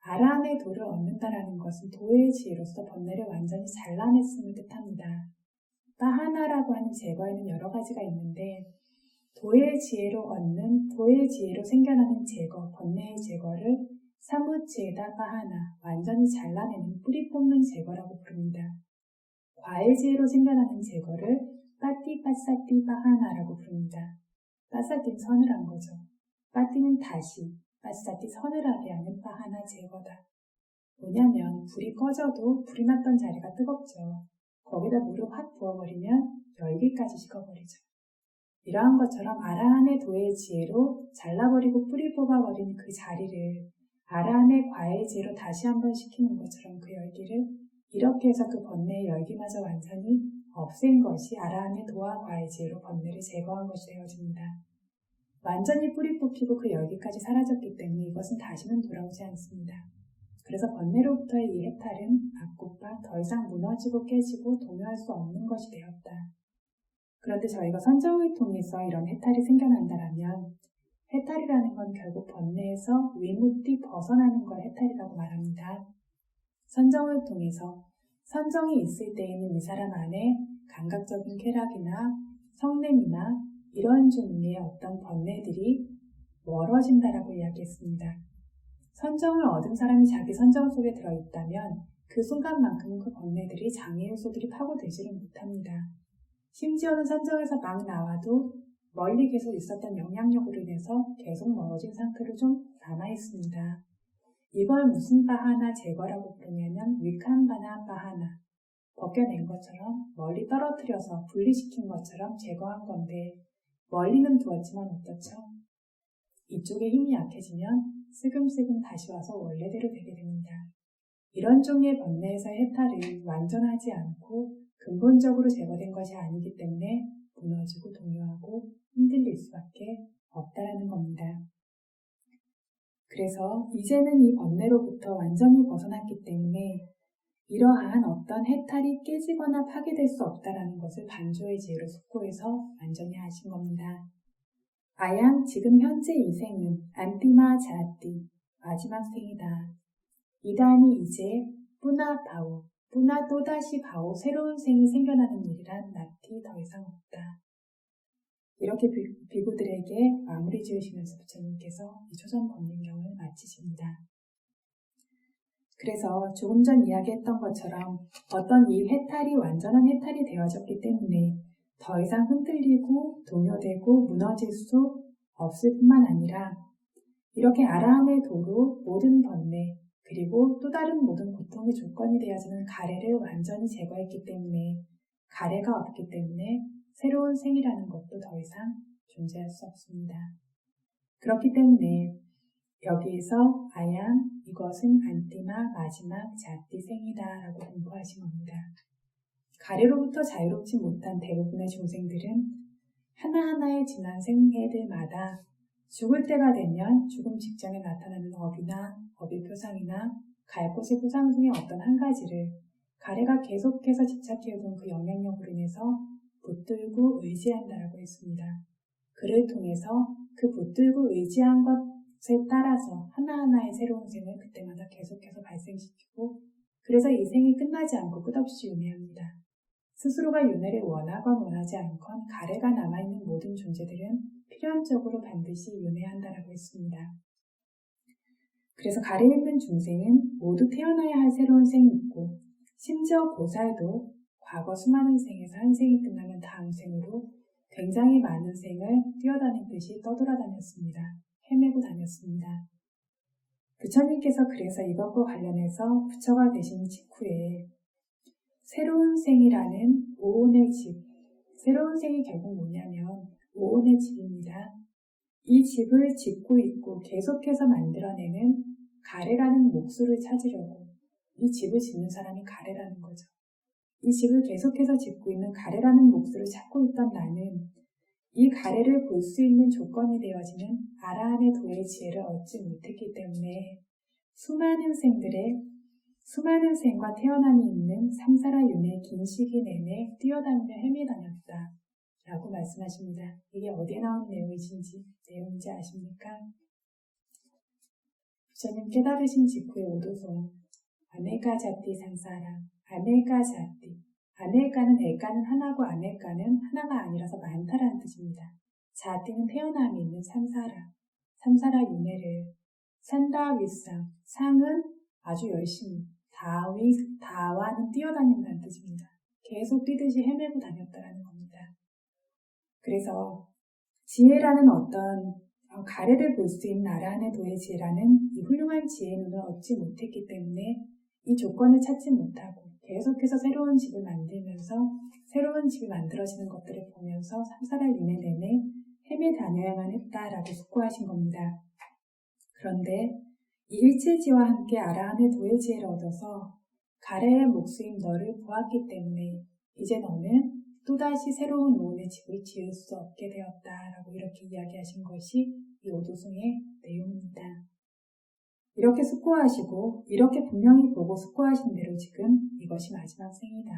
아라한의 도를 얻는다라는 것은 도의 지혜로서 번뇌를 완전히 잘라냈음을 뜻합니다. 빠하나라고 하는 제거에는 여러 가지가 있는데 도의 지혜로 얻는, 도의 지혜로 생겨나는 제거, 번뇌의 제거를 사무지에다 빠하나, 완전히 잘라내는 뿌리 뽑는 제거라고 부릅니다. 과의 지혜로 생겨나는 제거를 빠띠 빠사띠 빠하나라고 부릅니다. 빠사띠는 서늘한 거죠. 빠띠는 다시, 빠사띠 서늘하게 하는 빠하나 제거다. 뭐냐면 불이 꺼져도 불이 났던 자리가 뜨겁죠. 거기다 물을 확 부어버리면 열기까지 식어버리죠. 이러한 것처럼 아라한의 도의 지혜로 잘라버리고 뿌리 뽑아버린 그 자리를 아라한의 과의 지혜로 다시 한번 식히는 것처럼 그 열기를 이렇게 해서 그 번뇌의 열기마저 완전히 없앤 것이 아라한의 도와 과의 지혜로 번뇌를 제거한 것이 되어집니다. 완전히 뿌리 뽑히고 그 열기까지 사라졌기 때문에 이것은 다시는 돌아오지 않습니다. 그래서 번뇌로부터의 이 해탈은 악굿바 더 이상 무너지고 깨지고 동요할 수 없는 것이 되었다. 그런데 저희가 선정을 통해서 이런 해탈이 생겨난다라면 해탈이라는 건 결국 번뇌에서 위무띠 벗어나는 걸 해탈이라고 말합니다. 선정을 통해서 선정이 있을 때에는 이 사람 안에 감각적인 쾌락이나 성냄이나 이런 종류의 어떤 번뇌들이 멀어진다라고 이야기했습니다. 선정을 얻은 사람이 자기 선정 속에 들어있다면 그 순간만큼은 그 번뇌들이 장애 요소들이 파고들지를 못합니다. 심지어는 선정에서 막 나와도 멀리 계속 있었던 영향력으로 인해서 계속 멀어진 상태로 좀 남아있습니다. 이걸 무슨 바하나 제거라고 부르냐면 위칸바나 바하나, 벗겨낸 것처럼 멀리 떨어뜨려서 분리시킨 것처럼 제거한 건데 멀리는 두었지만 어떻죠? 이쪽에 힘이 약해지면 슬금슬금 다시 와서 원래대로 되게 됩니다. 이런 종류의 번뇌에서의 해탈을 완전하지 않고 근본적으로 제거된 것이 아니기 때문에 무너지고 동요하고 흔들릴 수밖에 없다라는 겁니다. 그래서 이제는 이 번뇌로부터 완전히 벗어났기 때문에 이러한 어떤 해탈이 깨지거나 파괴될 수 없다라는 것을 반조의 지혜로 숙고해서 완전히 하신 겁니다. 아양 지금 현재 이 생은 안티마 자띠 마지막 생이다. 이단이 이제 뿌나 바오, 뿌나 또다시 바오 새로운 생이 생겨나는 일이란 낫이 더 이상 없다. 이렇게 비구들에게 마무리 지으시면서 부처님께서 이 초전 법륜경을 마치십니다. 그래서 조금 전 이야기했던 것처럼 어떤 이 해탈이 완전한 해탈이 되어졌기 때문에 더 이상 흔들리고 동요되고 무너질 수 없을 뿐만 아니라 이렇게 아라함의 도로 모든 번뇌 그리고 또 다른 모든 고통의 조건이 되어지는 가래를 완전히 제거했기 때문에 가래가 없기 때문에 새로운 생이라는 것도 더 이상 존재할 수 없습니다. 그렇기 때문에 여기에서 아양 이것은 안티마 마지막 자띠 생이다 라고 공부하신 겁니다. 가래로부터 자유롭지 못한 대부분의 중생들은 하나하나의 지난 생애들마다 죽을 때가 되면 죽음 직전에 나타나는 업의 표상이나 갈 곳의 표상 중에 어떤 한 가지를 가래가 계속해서 집착해오던 그 영향력으로 인해서 붙들고 의지한다라고 했습니다. 그를 통해서 그 붙들고 의지한 것에 따라서 하나하나의 새로운 생을 그때마다 계속해서 발생시키고 그래서 이 생이 끝나지 않고 끝없이 윤회합니다. 스스로가 윤회를 원하건 원하지 않건 가래가 남아있는 모든 존재들은 필연적으로 반드시 윤회한다라고 했습니다. 그래서 가래에 있는 중생은 모두 태어나야 할 새로운 생이 있고 심지어 보살도 과거 수많은 생에서 한 생이 끝나면 다음 생으로 굉장히 많은 생을 뛰어다니듯이 떠돌아다녔습니다. 헤매고 다녔습니다. 부처님께서 그래서 이것과 관련해서 부처가 되신 직후에 새로운 생이라는 오온의 집, 새로운 생이 결국 뭐냐면 오온의 집입니다. 이 집을 짓고 있고 계속해서 만들어내는 가래라는 목수를 찾으려고 이 집을 짓는 사람이 가래라는 거죠. 이 집을 계속해서 짓고 있는 가래라는 목수를 찾고 있던 나는 이 가래를 볼 수 있는 조건이 되어지는 아라한의 도의 지혜를 얻지 못했기 때문에 수많은 생과 태어남이 있는 삼사라 윤회의 긴 시기 내내 뛰어다니며 헤매다녔다 라고 말씀하십니다. 이게 어디에 나온 내용인지 아십니까? 부처님 깨달으신 직후의 오도송 아메가 자띠 상사라 아메가 자띠 아메가는 애가는 하나고 아메가는 하나가 아니라서 많다라는 뜻입니다. 자띠는 태어남이 있는 삼사라 윤회를 산다 윗상 상은 아주 열심히 다와는 뛰어다닌다는 뜻입니다. 계속 뛰듯이 헤매고 다녔다라는 겁니다. 그래서 지혜라는 어떤 가래를 볼 수 있는 아라한의 도의 지혜라는 이 훌륭한 지혜의 눈을 얻지 못했기 때문에 이 조건을 찾지 못하고 계속해서 새로운 집을 만들면서 새로운 집이 만들어지는 것들을 보면서 삼사라 윤회 내내 헤매 다녀야만 했다라고 숙고하신 겁니다. 그런데 이 일체지와 함께 아라한의 도의 지혜를 얻어서 가래의 목수인 너를 보았기 때문에 이제 너는 또다시 새로운 오온의 집을 지을 수 없게 되었다라고 이렇게 이야기하신 것이 이 오도송의 내용입니다. 이렇게 숙고하시고 이렇게 분명히 보고 숙고하신 대로 지금 이것이 마지막 생이다.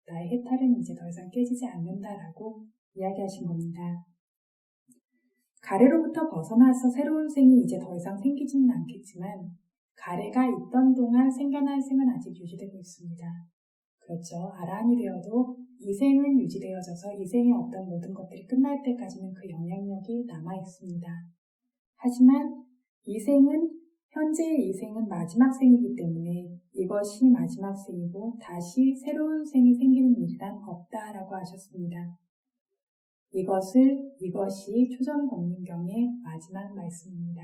나의 해탈은 이제 더 이상 깨지지 않는다라고 이야기하신 겁니다. 가래로부터 벗어나서 새로운 생이 이제 더 이상 생기지는 않겠지만 가래가 있던 동안 생겨난 생은 아직 유지되고 있습니다. 그렇죠. 아라한이 되어도 이 생은 유지되어져서 이 생의 어떤 모든 것들이 끝날 때까지는 그 영향력이 남아있습니다. 하지만 이 생은 현재의 이 생은 마지막 생이기 때문에 이것이 마지막 생이고 다시 새로운 생이 생기는 일이란 없다라고 하셨습니다. 이것이 초전법문경의 마지막 말씀입니다.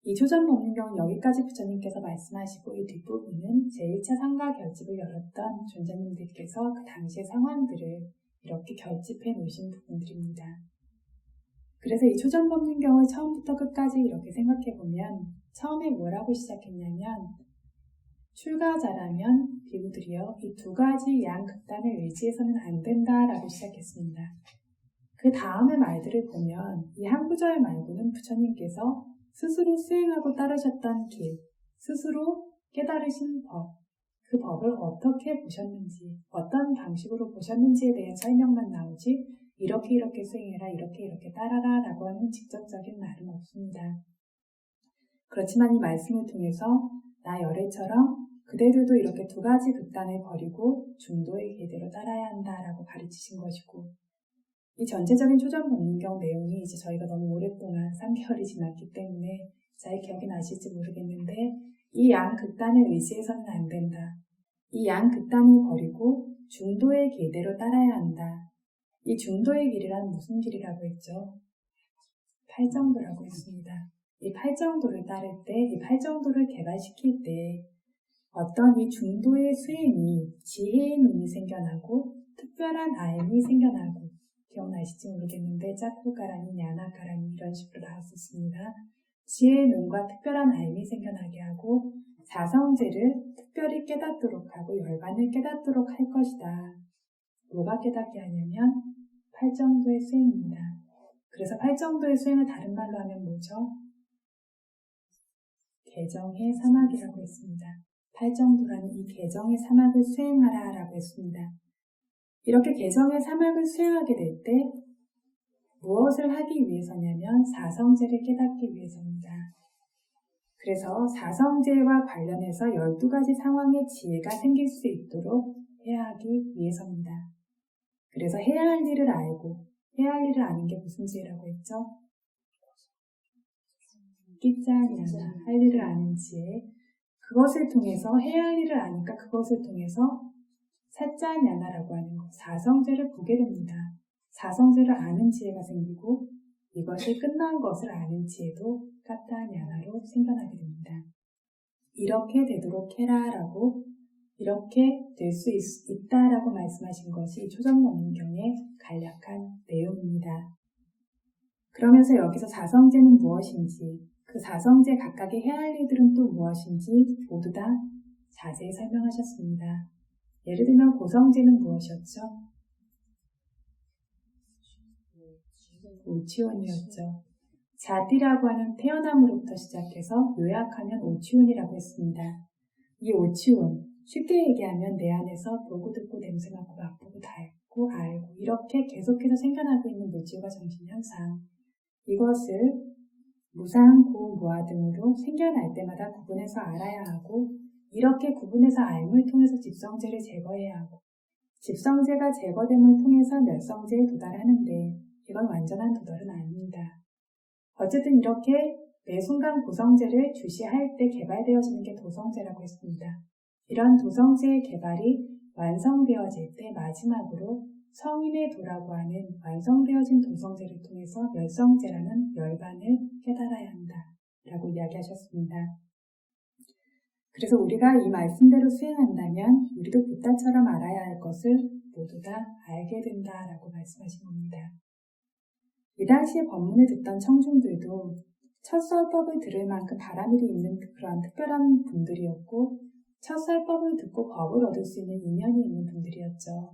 이 초전법문경은 여기까지 부처님께서 말씀하시고 이 뒷부분은 제1차 상가 결집을 열었던 존자님들께서 그 당시의 상황들을 이렇게 결집해 놓으신 부분들입니다. 그래서 이 초전법문경을 처음부터 끝까지 이렇게 생각해보면 처음에 뭐라고 시작했냐면 출가자라면 비구들이여 이 두 가지 양극단을 의지해서는 안 된다라고 시작했습니다. 그 다음의 말들을 보면 이 한 구절 말고는 부처님께서 스스로 수행하고 따르셨던 길, 스스로 깨달으신 법, 그 법을 어떻게 보셨는지, 어떤 방식으로 보셨는지에 대한 설명만 나오지 이렇게 수행해라, 이렇게 따라라 라고 하는 직접적인 말은 없습니다. 그렇지만 이 말씀을 통해서 나 열애처럼 그대들도 이렇게 두 가지 극단을 버리고 중도의 계대로 따라야 한다라고 가르치신 것이고 이 전체적인 초전법문경 내용이 이제 저희가 너무 오랫동안 3개월이 지났기 때문에 잘 기억이 나실지 모르겠는데 이 양 극단을 의지해서는 안 된다. 이 양 극단을 버리고 중도의 계대로 따라야 한다. 이 중도의 길이란 무슨 길이라고 했죠? 팔정도라고 했습니다. 이 팔정도를 따를 때, 이 팔정도를 개발시킬 때 어떤 이 중도의 수행이 지혜의 눈이 생겨나고 특별한 알미 생겨나고 기억나실지 모르겠는데 짜쿠가라니, 냐나가라니 이런 식으로 나왔었습니다. 지혜의 눈과 특별한 알미 생겨나게 하고 사성제를 특별히 깨닫도록 하고 열반을 깨닫도록 할 것이다. 뭐가 깨닫게 하냐면 팔정도의 수행입니다. 그래서 팔정도의 수행을 다른 말로 하면 뭐죠? 개정의 사막이라고 했습니다. 팔정도라는 이 개정의 사막을 수행하라 라고 했습니다. 이렇게 개정의 사막을 수행하게 될 때 무엇을 하기 위해서냐면 사성제를 깨닫기 위해서입니다. 그래서 사성제와 관련해서 12가지 상황의 지혜가 생길 수 있도록 해야 하기 위해서입니다. 그래서 해야 할 일을 알고 해야 할 일을 아는 게 무슨 지혜라고 했죠? 끼짜냐나 할 일을 아는 지혜. 그것을 통해서 해야 할 일을 아니까 그것을 통해서 사짜냐나라고 하는 것, 사성제를 보게 됩니다. 사성제를 아는 지혜가 생기고 이것이 끝난 것을 아는 지혜도 까따냐나로 생겨나게 됩니다. 이렇게 되도록 해라라고 이렇게 될 수 있다라고 말씀하신 것이 초전법문경의 간략한 내용입니다. 그러면서 여기서 사성제는 무엇인지 그 사성제 각각의 해야 할 일들은 또 무엇인지 모두 다 자세히 설명하셨습니다. 예를 들면 고성제는 무엇이었죠? 오치원이었죠. 자띠라고 하는 태어남으로부터 시작해서 요약하면 오치원이라고 했습니다. 이 오치원, 쉽게 얘기하면 내 안에서 보고 듣고 냄새 맡고 맛보고 닳고 알고 이렇게 계속해서 생겨나고 있는 물질과 정신현상, 이것을 무상, 고, 무아 등으로 생겨날 때마다 구분해서 알아야 하고 이렇게 구분해서 알물 통해서 집성제를 제거해야 하고 집성제가 제거됨을 통해서 멸성제에 도달하는데 이건 완전한 도달은 아닙니다. 어쨌든 이렇게 매 순간 고성제를 주시할 때 개발되어지는 게 도성제라고 했습니다. 이런 도성제의 개발이 완성되어질 때 마지막으로 성인의 도라고 하는 완성되어진 도성제를 통해서 멸성제라는 열반을 깨달아야 한다 라고 이야기하셨습니다. 그래서 우리가 이 말씀대로 수행한다면 우리도 부다처럼 알아야 할 것을 모두 다 알게 된다라고 말씀하신 겁니다. 이 당시에 법문을 듣던 청중들도 첫 설법을 들을 만큼 바람이 있는 그러한 특별한 분들이었고 첫 설법을 듣고 법을 얻을 수 있는 인연이 있는 분들이었죠.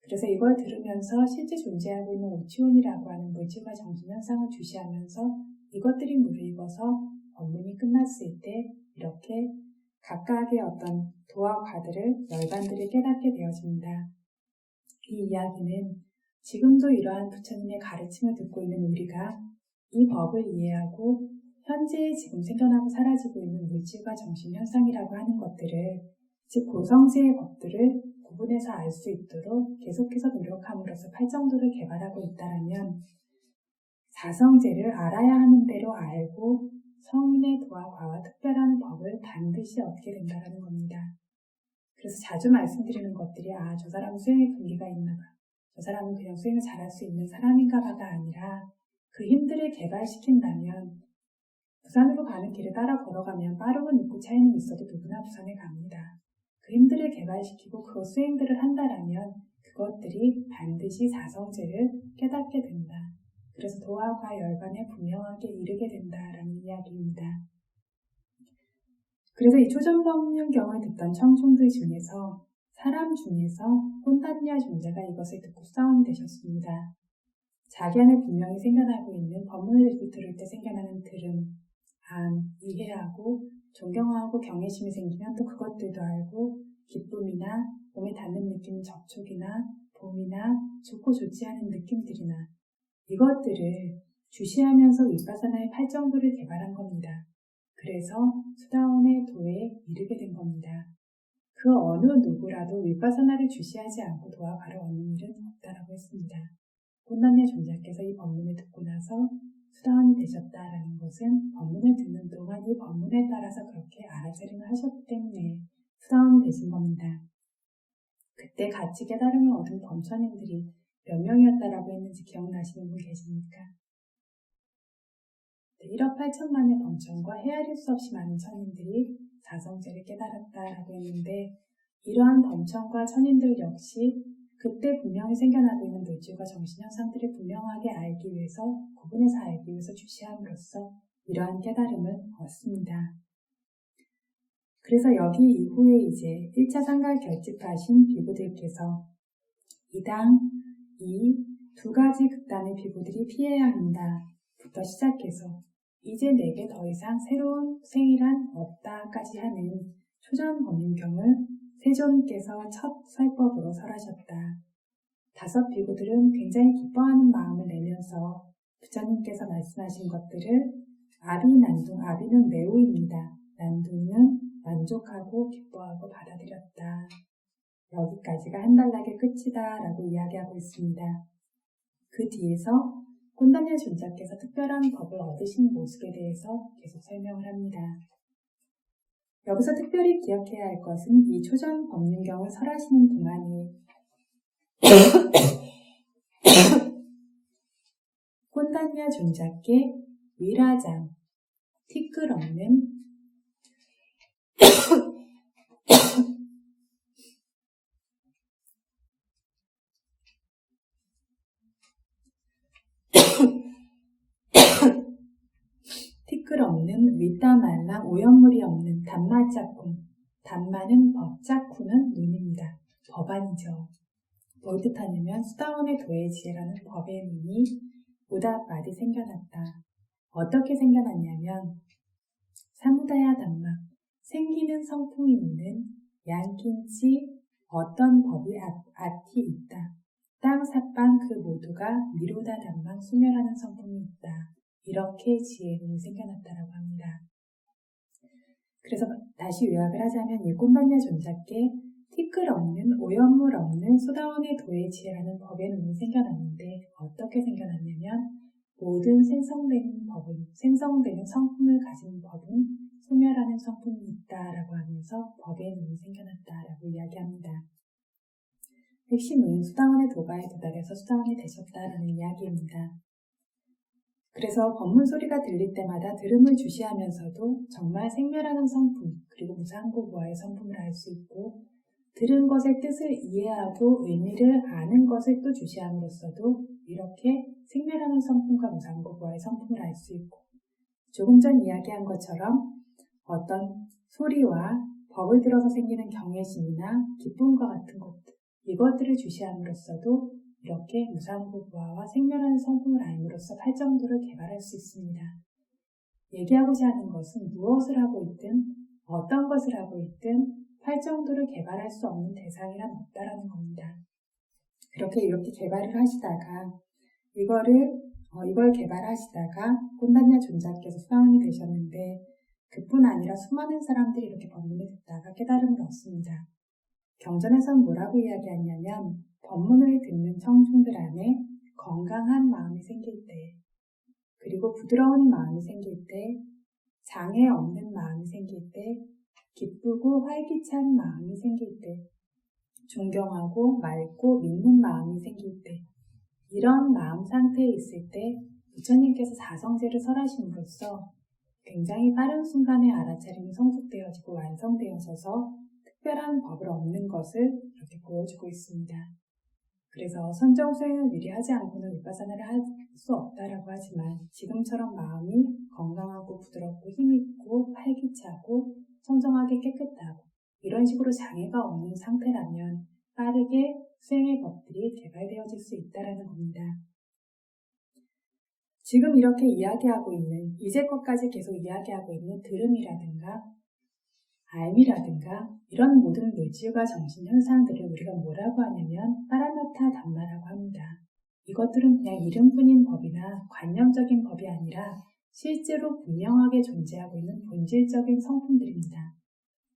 그래서 이걸 들으면서 실제 존재하고 있는 오치원이라고 하는 물질과 정신현상을 주시하면서 이것들이 무르익어서 법문이 끝났을 때 이렇게 각각의 어떤 도와 과들을 열반들을 깨닫게 되어집니다. 이 이야기는 지금도 이러한 부처님의 가르침을 듣고 있는 우리가 이 법을 이해하고 현재에 지금 생겨나고 사라지고 있는 물질과 정신현상이라고 하는 것들을 즉 고성제의 법들을 구분해서 알 수 있도록 계속해서 노력함으로써 팔정도를 개발하고 있다면 사성제를 알아야 하는 대로 알고 성인의 도와 과와 특별한 법을 반드시 얻게 된다는 겁니다. 그래서 자주 말씀드리는 것들이 저 사람은 수행에 금기가 있나 봐. 저 사람은 그냥 수행을 잘할 수 있는 사람인가 봐가 아니라 그 힘들을 개발시킨다면 부산으로 가는 길을 따라 걸어가면 빠르고 늦고 차이는 있어도 누구나 부산에 갑니다. 그 힘들을 개발시키고 그 수행들을 한다라면 그것들이 반드시 사성제를 깨닫게 된다. 그래서 도화과 열반에 분명하게 이르게 된다라는 이야기입니다. 그래서 이 초전법륜경을 듣던 청중들 중에서 사람 중에서 혼단냐 존재가 이것을 듣고 수다원이 되셨습니다. 자기 안에 분명히 생겨나고 있는 법문을 들을 때 생겨나는 들음, 이해하고 존경하고 경외심이 생기면 또 그것들도 알고 기쁨이나 몸에 닿는 느낌, 접촉이나 봄이나 좋고 좋지 않은 느낌들이나 이것들을 주시하면서 윗바사나의 8정도를 개발한 겁니다. 그래서 수다원의 도에 이르게 된 겁니다. 그 어느 누구라도 윗바사나를 주시하지 않고 도화가를 얻는 일은 없다라고 했습니다. 혼단냐 존자께서 이 법문을 듣고 나서 수다원이 되셨다라는 것은 법문을 듣는 동안 이 법문에 따라서 그렇게 알아차림을 하셨기 때문에 수다원이 되신 겁니다. 그때 같이 깨달음을 얻은 범천인들이 몇 명이었다라고 했는지 기억나시는 분 계십니까? 1억 8천만의 범천과 헤아릴 수 없이 많은 천인들이 사성제를 깨달았다라고 했는데 이러한 범천과 천인들 역시 그때 분명히 생겨나고 있는 물질과 정신현상들을 분명하게 알기 위해서 구분해서 알기 위해서 주시함으로써 이러한 깨달음을 얻습니다. 그래서 여기 이후에 이제 1차 상갈 결집하신 비구들께서 이당, 이 두 가지 극단의 비구들이 피해야 한다 부터 시작해서 이제 내게 더 이상 새로운 생이란 없다까지 하는 초전법륜경을 세존께서 첫 설법으로 설하셨다. 5 비구들은 굉장히 기뻐하는 마음을 내면서 부처님께서 말씀하신 것들을 아비난둥, 아비는 매우입니다. 난둥은 만족하고 기뻐하고 받아들였다. 여기까지가 한 단락의 끝이다 라고 이야기하고 있습니다. 그 뒤에서 혼단냐 존자께서 특별한 법을 얻으신 모습에 대해서 계속 설명을 합니다. 여기서 특별히 기억해야 할 것은 이 초전법륜경을 설하시는 동안에 혼단냐 존자께 위라장, 티끌 없는 티끌 없는 윗다말랑 오염물이 없는 단마짝쿵, 단마는 법, 짝쿵은 눈입니다. 법안이죠. 뭘 뜻하냐면 수다원의 도의 지혜라는 법의 눈이 우다바디 생겨났다. 어떻게 생겨났냐면 사무다야 단마, 생기는 성품이 있는 양킨치 어떤 법이 아티 있다. 땅, 삿방 그 모두가 미로다 단망 수멸하는 성품이 있다. 이렇게 지혜는 생겨났다라고 합니다. 그래서 다시 요약을 하자면 이 꽃만냐 존자께 티끌 없는 오염물 없는 수다원의 도의 지혜라는 법의 눈이 생겨났는데 어떻게 생겨났냐면 모든 생성되는 성품을 가진 법은 소멸하는 성품이 있다라고 하면서 법의 눈이 생겨났다라고 이야기합니다. 핵심은 수다원의 도가에 도달해서 수다원이 되셨다라는 이야기입니다. 그래서 법문 소리가 들릴 때마다 들음을 주시하면서도 정말 생멸하는 성품 그리고 무상고부화의 성품을 알 수 있고 들은 것의 뜻을 이해하고 의미를 아는 것을 또 주시함으로써도 이렇게 생멸하는 성품과 무상고부화의 성품을 알 수 있고 조금 전 이야기한 것처럼 어떤 소리와 법을 들어서 생기는 경외심이나 기쁨과 같은 것들 이것들을 주시함으로써도 이렇게 무상고부화와 생멸하는 성품을 알므로써 8정도를 개발할 수 있습니다. 얘기하고자 하는 것은 무엇을 하고 있든 어떤 것을 하고 있든 8정도를 개발할 수 없는 대상이란 없다라는 겁니다. 이렇게 개발을 하시다가 이걸 개발하시다가 혼단냐 존자께서 수다원이 되셨는데 그뿐 아니라 수많은 사람들이 이렇게 법문을 듣다가 깨달음을 얻습니다. 경전에서는 뭐라고 이야기하냐면 법문을 듣는 청중들 안에 건강한 마음이 생길 때 그리고 부드러운 마음이 생길 때 장애 없는 마음이 생길 때 기쁘고 활기찬 마음이 생길 때 존경하고 맑고 믿는 마음이 생길 때, 이런 마음 상태에 있을 때 부처님께서 사성제를 설하심으로써 굉장히 빠른 순간에 알아차림이 성숙되어지고 완성되어져서 특별한 법을 얻는 것을 이렇게 보여주고 있습니다. 그래서 선정 수행을 미리 하지 않고는 위파사나를 할 수 없다라고 하지만 지금처럼 마음이 건강하고 부드럽고 힘있고 활기차고 청정하게 깨끗하고 이런 식으로 장애가 없는 상태라면 빠르게 수행의 법들이 개발되어질 수 있다는 겁니다. 지금 이렇게 이야기하고 있는, 이제껏까지 계속 이야기하고 있는 들음이라든가 알미라든가 이런 모든 뇌지유가 정신 현상들을 우리가 뭐라고 하냐면 파라마타 담마라고 합니다. 이것들은 그냥 이름뿐인 법이나 관념적인 법이 아니라 실제로 분명하게 존재하고 있는 본질적인 성품들입니다.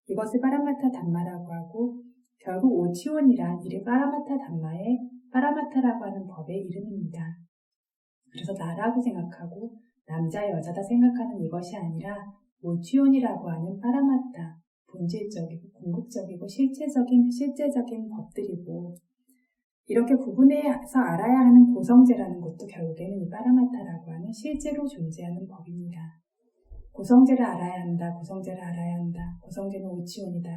이것을 파라마타 담마라고 하고 결국 오치온이란 이를 파라마타 담마의 파라마타라고 하는 법의 이름입니다. 그래서 나라고 생각하고 남자 여자다 생각하는 이것이 아니라 오치온이라고 하는 파라마타, 본질적이고 궁극적이고 실제적인 법들이고 이렇게 구분해서 알아야 하는 고성제라는 것도 결국에는 이 파라마타라고 하는 실제로 존재하는 법입니다. 고성제를 알아야 한다, 고성제를 알아야 한다, 고성제는 오치온이다.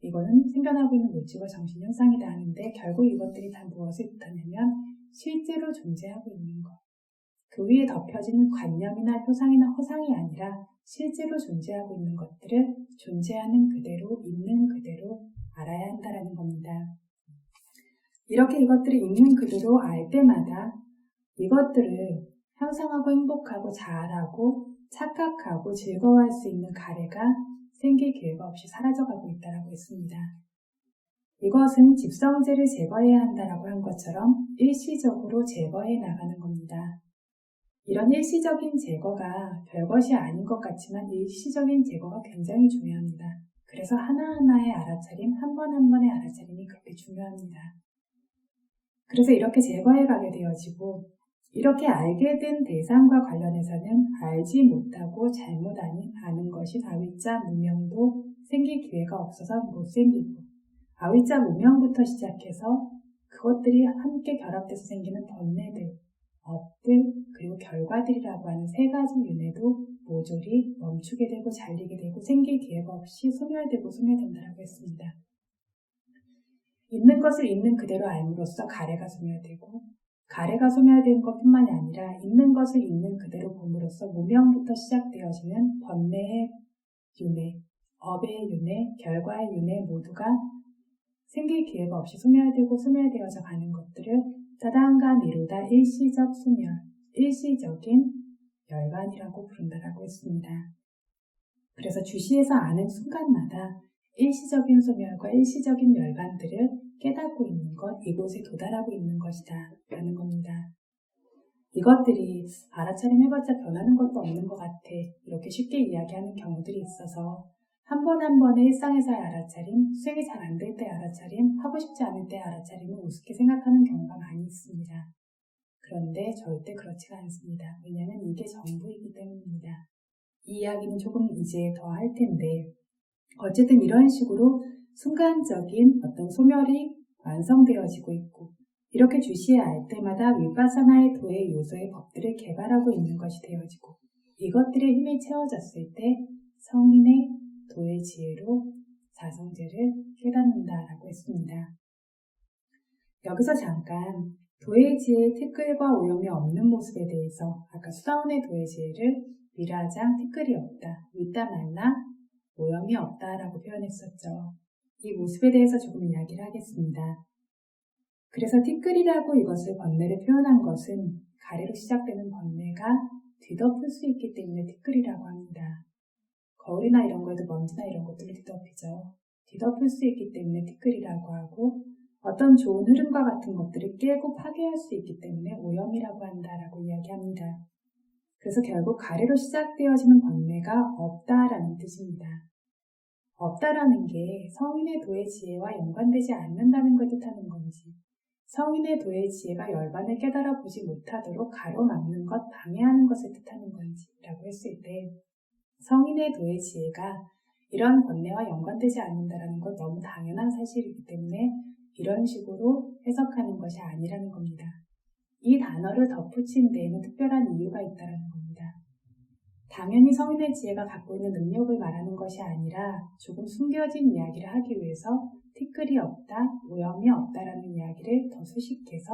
이거는 생겨나고 있는 물질과 정신현상이다 하는데 결국 이것들이 다 무엇을 뜻하냐면 실제로 존재하고 있는 것. 그 위에 덮여진 관념이나 표상이나 허상이 아니라 실제로 존재하고 있는 것들을 존재하는 그대로, 있는 그대로 알아야 한다는 겁니다. 이렇게 이것들을 있는 그대로 알 때마다 이것들을 향상하고 행복하고 잘하고 착각하고 즐거워할 수 있는 가래가 생길 기회가 없이 사라져가고 있다고 했습니다. 이것은 집성제를 제거해야 한다라고 한 것처럼 일시적으로 제거해 나가는 겁니다. 이런 일시적인 제거가 별것이 아닌 것 같지만 일시적인 제거가 굉장히 중요합니다. 그래서 하나하나의 알아차림, 한 번 한 번의 알아차림이 그렇게 중요합니다. 그래서 이렇게 제거해 가게 되어지고 이렇게 알게 된 대상과 관련해서는 알지 못하고 잘못 아는 것이 아위자 무명도 생길 기회가 없어서 못 생기고 아위자 무명부터 시작해서 그것들이 함께 결합돼서 생기는 번뇌들, 업들, 그리고 결과들이라고 하는 세 가지 윤회도 모조리 멈추게 되고 잘리게 되고 생길 기회가 없이 소멸되고 소멸된다라고 했습니다. 있는 것을 있는 그대로 알므로써 가래가 소멸되고 가래가 소멸된 것뿐만이 아니라 있는 것을 있는 그대로 봄으로써 무명부터 시작되어지는 번뇌의 윤회, 업의 윤회, 결과의 윤회 모두가 생길 기회가 없이 소멸되고 소멸되어져 가는 것들을 타당가 니로다 일시적 소멸, 일시적인 열반이라고 부른다라고 했습니다. 그래서 주시에서 아는 순간마다 일시적인 소멸과 일시적인 열반들을 깨닫고 있는 것, 이곳에 도달하고 있는 것이다 라는 겁니다. 이것들이 알아차림 해봤자 변하는 것도 없는 것 같아 이렇게 쉽게 이야기하는 경우들이 있어서 한 번 한 번의 일상에서의 알아차림, 수행이 잘 안 될 때 알아차림, 하고 싶지 않을 때 알아차림을 우습게 생각하는 경우가 많이 있습니다. 그런데 절대 그렇지가 않습니다. 왜냐하면 이게 전부이기 때문입니다. 이 이야기는 조금 이제 더 할 텐데 어쨌든 이런 식으로 순간적인 어떤 소멸이 완성되어지고 있고 이렇게 주시에 알 때마다 위파사나의 도의 요소의 법들을 개발하고 있는 것이 되어지고 이것들의 힘이 채워졌을 때 성인의 도의 지혜로 사성제를 깨닫는다라고 했습니다. 여기서 잠깐 도의 지혜의 티끌과 오염이 없는 모습에 대해서 아까 수다원의 도의 지혜를 미라장 티끌이 없다, 믿다 말라 오염이 없다라고 표현했었죠. 이 모습에 대해서 조금 이야기를 하겠습니다. 그래서 티끌이라고 이것을 번뇌를 표현한 것은 가래로 시작되는 번뇌가 뒤덮을 수 있기 때문에 티끌이라고 합니다. 거울이나 이런 거에도 먼지나 이런 것들을 뒤덮이죠. 뒤덮을 수 있기 때문에 티끌이라고 하고 어떤 좋은 흐름과 같은 것들을 깨고 파괴할 수 있기 때문에 오염이라고 한다라고 이야기합니다. 그래서 결국 가래로 시작되어지는 번뇌가 없다라는 뜻입니다. 없다라는 게 성인의 도의 지혜와 연관되지 않는다는 걸 뜻하는 건지 성인의 도의 지혜가 열반을 깨달아 보지 못하도록 가로막는 것, 방해하는 것을 뜻하는 건지라고 했을 때 성인의 도의 지혜가 이러한 번뇌와 연관되지 않는다는 건 너무 당연한 사실이기 때문에 이런 식으로 해석하는 것이 아니라는 겁니다. 이 단어를 덧붙인 데에는 특별한 이유가 있다는 겁니다. 당연히 성인의 지혜가 갖고 있는 능력을 말하는 것이 아니라 조금 숨겨진 이야기를 하기 위해서 티끌이 없다, 오염이 없다라는 이야기를 더 수식해서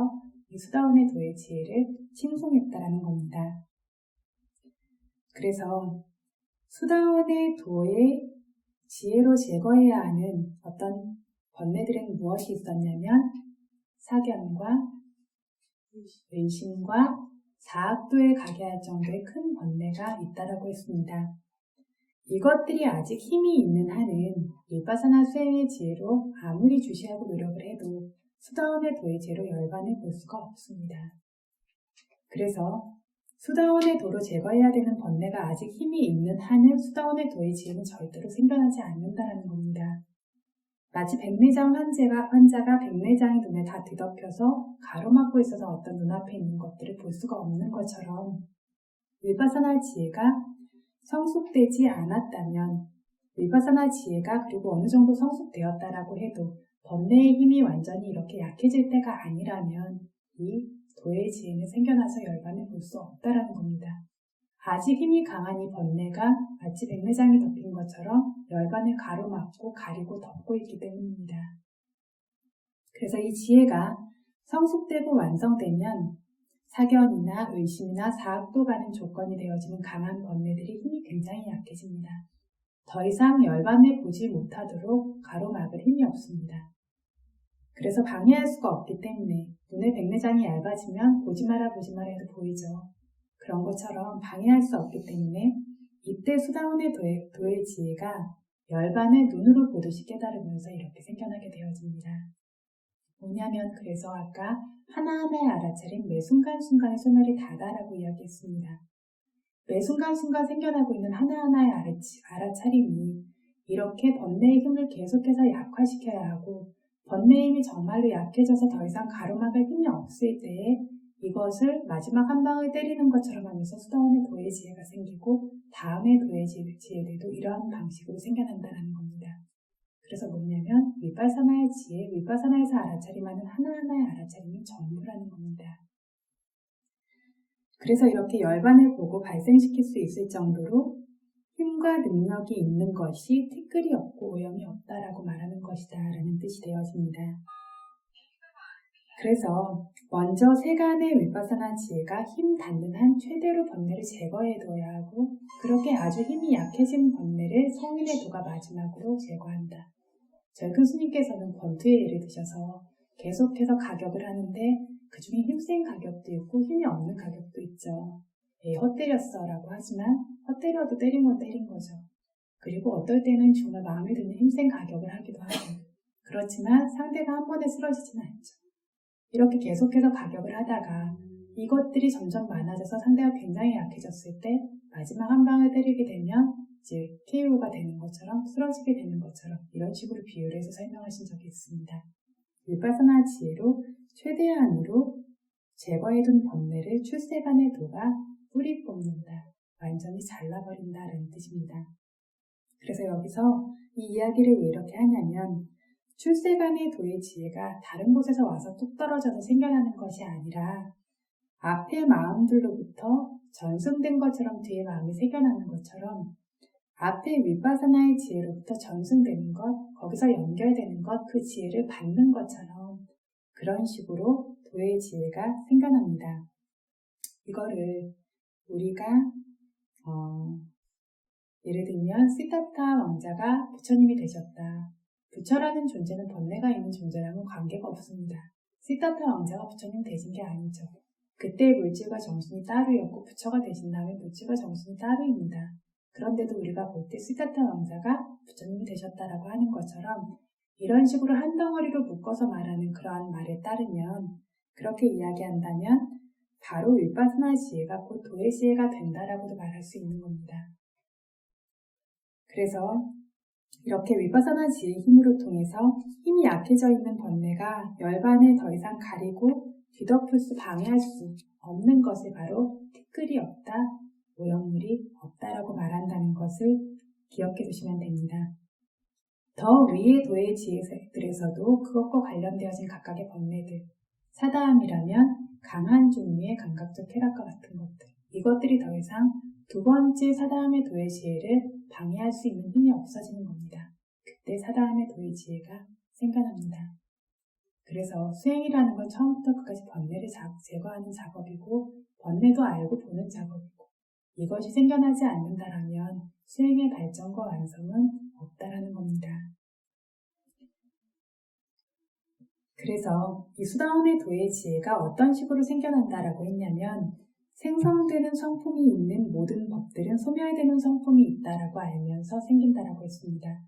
이 수다원의 도의 지혜를 칭송했다라는 겁니다. 그래서 수다원의 도의 지혜로 제거해야 하는 어떤 번뇌들은 무엇이 있었냐면 사견과 의심과 사악도에 가게 할 정도의 큰 번뇌가 있다라고 했습니다. 이것들이 아직 힘이 있는 한은 윗바사나 수행의 지혜로 아무리 주시하고 노력을 해도 수다원의 도의 지혜로 열반을 볼 수가 없습니다. 그래서 수다원의 도로 제거해야 되는 번뇌가 아직 힘이 있는 한은 수다원의 도의 지혜는 절대로 생겨나지 않는다는 겁니다. 마치 백내장 환자가 백내장이 눈에 다 뒤덮여서 가로막고 있어서 어떤 눈앞에 있는 것들을 볼 수가 없는 것처럼 윗바사나 지혜가 성숙되지 않았다면 윗바사나 지혜가 그리고 어느 정도 성숙되었다라고 해도 번뇌의 힘이 완전히 이렇게 약해질 때가 아니라면 이 도의 지혜는 생겨나서 열반을 볼 수 없다라는 겁니다. 아직 힘이 강한 이 번뇌가 마치 백내장이 덮인 것처럼 열반을 가로막고 가리고 덮고 있기 때문입니다. 그래서 이 지혜가 성숙되고 완성되면 사견이나 의심이나 사악도 가는 조건이 되어지는 강한 번뇌들이 힘이 굉장히 약해집니다. 더 이상 열반을 보지 못하도록 가로막을 힘이 없습니다. 그래서 방해할 수가 없기 때문에 눈의 백내장이 얇아지면 보지 마라 해도 보이죠. 그런 것처럼 방해할 수 없기 때문에 이때 수다원의 도의 지혜가 열반을 눈으로 보듯이 깨달으면서 이렇게 생겨나게 되어집니다. 뭐냐면 그래서 아까 하나하나의 알아차림 매 순간순간의 소멸이 다다라고 이야기했습니다. 매 순간순간 생겨나고 있는 하나하나의 알아차림이 이렇게 번뇌의 힘을 계속해서 약화시켜야 하고 번뇌의 힘이 정말로 약해져서 더 이상 가로막을 힘이 없을 때에 이것을 마지막 한 방을 때리는 것처럼 하면서 수다원의 도의 지혜가 생기고 다음의 도의 지혜들도 이러한 방식으로 생겨난다는 겁니다. 그래서 뭐냐면 윗바사나의 지혜, 윗바사나에서 알아차림하는 하나하나의 알아차림이 전부라는 겁니다. 그래서 이렇게 열반을 보고 발생시킬 수 있을 정도로 힘과 능력이 있는 것이 티끌이 없고 오염이 없다라고 말하는 것이다 라는 뜻이 되어집니다. 그래서 먼저 세간의 윗바사나 지혜가 힘 닿는 한 최대로 번뇌를 제거해둬야 하고 그렇게 아주 힘이 약해진 번뇌를 성인의 도가 마지막으로 제거한다. 저희 큰 스님께서는 권투의 예를 드셔서 계속해서 가격을 하는데 그 중에 힘센 가격도 있고 힘이 없는 가격도 있죠. 헛때렸어 라고 하지만 헛때려도 때린 건 때린 거죠. 그리고 어떨 때는 정말 마음에 드는 힘센 가격을 하기도 하고 그렇지만 상대가 한 번에 쓰러지진 않죠. 이렇게 계속해서 가격을 하다가 이것들이 점점 많아져서 상대가 굉장히 약해졌을 때 마지막 한 방을 때리게 되면 이제 KO가 되는 것처럼 쓰러지게 되는 것처럼 이런 식으로 비유를 해서 설명하신 적이 있습니다. 윗바사나 지혜로 최대한으로 제거해둔 번뇌를 출세간의 도가 뿌리 뽑는다. 완전히 잘라버린다라는 뜻입니다. 그래서 여기서 이 이야기를 왜 이렇게 하냐면 출세간의 도의 지혜가 다른 곳에서 와서 뚝 떨어져서 생겨나는 것이 아니라 앞의 마음들로부터 전승된 것처럼 뒤에 마음이 새겨나는 것처럼 앞에 윗바사나의 지혜로부터 전승되는 것, 거기서 연결되는 것, 그 지혜를 받는 것처럼 그런 식으로 도의 지혜가 생겨납니다. 이거를 우리가 예를 들면 시타타 왕자가 부처님이 되셨다. 부처라는 존재는 번뇌가 있는 존재랑은 관계가 없습니다. 시타타 왕자가 부처님 되신 게 아니죠. 그때 물질과 정신이 따로였고 부처가 되신 다음에 물질과 정신이 따로입니다. 그런데도 우리가 볼 때 시타타 왕자가 부처님이 되셨다라고 하는 것처럼 이런 식으로 한 덩어리로 묶어서 말하는 그러한 말에 따르면 그렇게 이야기한다면 바로 윗바사나 지혜가 곧 도의 지혜가 된다라고도 말할 수 있는 겁니다. 그래서 이렇게 윗바사나 지혜의 힘으로 통해서 힘이 약해져 있는 번뇌가 열반을 더 이상 가리고 뒤덮을 수 방해할 수 없는 것을 바로 티끌이 없다, 오염물이 없다라고 말한다는 것을 기억해 두시면 됩니다. 더 위의 도의 지혜들에서도 그것과 관련되어진 각각의 번뇌들, 사다함이라면 강한 종류의 감각적 쾌락과 같은 것들, 이것들이 더 이상 두 번째 사다함의 도의 지혜를 방해할 수 있는 힘이 없어지는 겁니다. 그때 사다함의 도의 지혜가 생겨납니다. 그래서 수행이라는 건 처음부터 끝까지 번뇌를 제거하는 작업이고 번뇌도 알고 보는 작업이고 이것이 생겨나지 않는다라면 수행의 발전과 완성은 없다라는 겁니다. 그래서 이 수다원의 도의 지혜가 어떤 식으로 생겨난다라고 했냐면 생성되는 성품이 있는 모든 법들은 소멸되는 성품이 있다라고 알면서 생긴다라고 했습니다.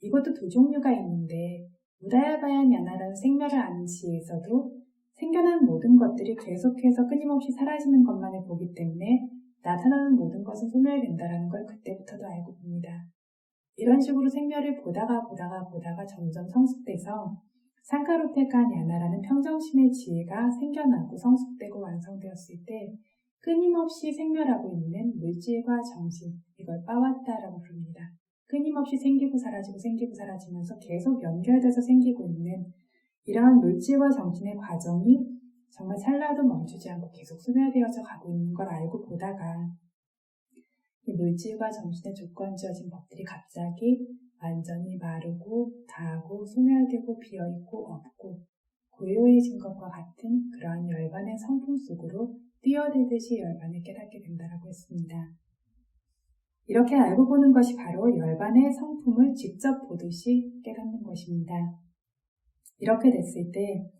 이것도 두 종류가 있는데 우다야바야 냐나라는 생멸을 아는 지혜에서도 생겨난 모든 것들이 계속해서 끊임없이 사라지는 것만을 보기 때문에 나타나는 모든 것은 소멸된다라는 걸 그때부터도 알고 봅니다. 이런 식으로 생멸을 보다가 점점 성숙돼서 상카루페카 냐나라는 평정심의 지혜가 생겨나고 성숙되고 완성되었을 때 끊임없이 생멸하고 있는 물질과 정신, 이걸 빠왔다라고 부릅니다. 끊임없이 생기고 사라지면서 계속 연결돼서 생기고 있는 이러한 물질과 정신의 과정이 정말 찰나도 멈추지 않고 계속 소멸되어져 가고 있는 걸 알고 보다가 이 물질과 정신의 조건지어진 법들이 갑자기 완전히 마르고 다하고 소멸되고 비어있고 없고 고요해진 것과 같은 그러한 열반의 성품 속으로 뛰어들듯이 열반을 깨닫게 된다고 했습니다. 이렇게 알고 보는 것이 바로 열반의 성품을 직접 보듯이 깨닫는 것입니다. 이렇게 됐을 때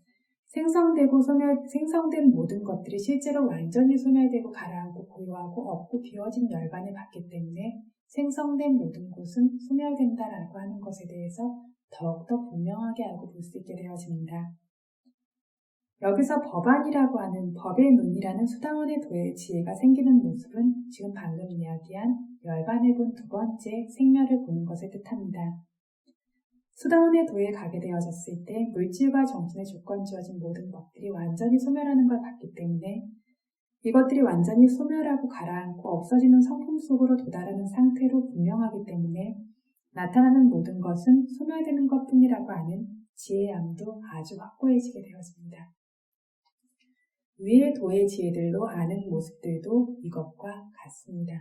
생성된 모든 것들이 실제로 완전히 소멸되고 가라앉고 고요하고 없고 비워진 열반을 받기 때문에 생성된 모든 곳은 소멸된다라고 하는 것에 대해서 더욱더 분명하게 알고 볼 수 있게 되어집니다. 여기서 법안이라고 하는 법의 눈이라는 수다원의 도의 지혜가 생기는 모습은 지금 방금 이야기한 열반을 본 두 번째 생멸을 보는 것을 뜻합니다. 수다원의 도에 가게 되어졌을 때 물질과 정신의 조건 지어진 모든 법들이 완전히 소멸하는 걸 봤기 때문에 이것들이 완전히 소멸하고 가라앉고 없어지는 성품 속으로 도달하는 상태로 분명하기 때문에 나타나는 모든 것은 소멸되는 것뿐이라고 하는 지혜의 암도 아주 확고해지게 되어집니다. 위의 도의 지혜들로 아는 모습들도 이것과 같습니다.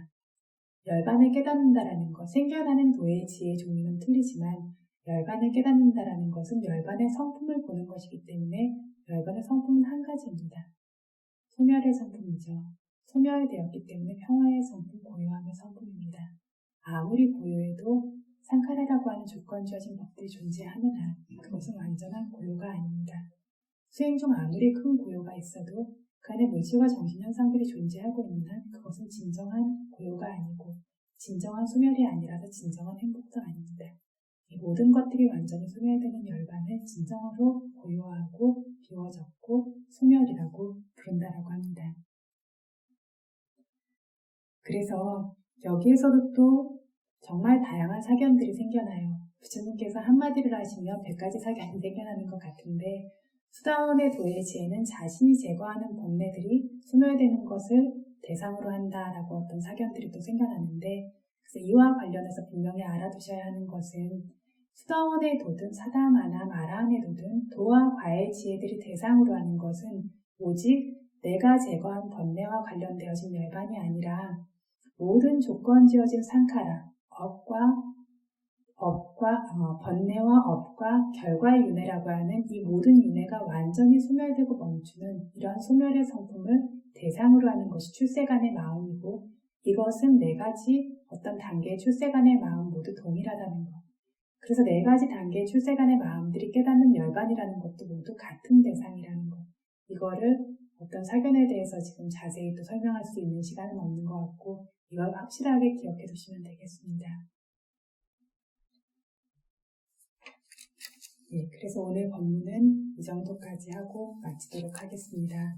열반을 깨닫는다라는 것, 생겨나는 도의 지혜의 종류는 틀리지만 열반을 깨닫는다라는 것은 열반의 성품을 보는 것이기 때문에 열반의 성품은 한 가지입니다. 소멸의 성품이죠. 소멸되었기 때문에 평화의 성품, 고요함의 성품입니다. 아무리 고요해도 상카라라고 하는 조건 주어진 법들이 존재하느나 그것은 완전한 고요가 아닙니다. 수행 중 아무리 큰 고요가 있어도 그 안에 물질과 정신 현상들이 존재하고 있는 한 그것은 진정한 고요가 아니고 진정한 소멸이 아니라서 진정한 행복도 아닙니다. 이 모든 것들이 완전히 소멸되는 열반을 진정으로 고요하고 비워졌고 소멸이라고 부른다라고 합니다. 그래서 여기에서도 또 정말 다양한 사견들이 생겨나요. 부처님께서 한마디를 하시면 100가지 사견이 생겨나는 것 같은데 수다원의 도의 지혜는 자신이 제거하는 번뇌들이 소멸되는 것을 대상으로 한다라고 어떤 사견들이 또 생겨나는데 그래서 이와 관련해서 분명히 알아두셔야 하는 것은 수다원의 도든 사다마나 마라함의 도든 도와 과의 지혜들이 대상으로 하는 것은 오직 내가 제거한 번뇌와 관련되어진 열반이 아니라 모든 조건 지어진 상카라, 번뇌와 업과 결과의 윤회라고 하는 이 모든 윤회가 완전히 소멸되고 멈추는 이러한 소멸의 성품을 대상으로 하는 것이 출세간의 마음이고 이것은 네 가지 어떤 단계의 출세간의 마음 모두 동일하다는 것. 그래서 네 가지 단계의 출세간의 마음들이 깨닫는 열반이라는 것도 모두 같은 대상이라는 것. 이거를 어떤 사견에 대해서 지금 자세히 또 설명할 수 있는 시간은 없는 것 같고 이걸 확실하게 기억해 두시면 되겠습니다. 예, 그래서 오늘 법문은 이 정도까지 하고 마치도록 하겠습니다.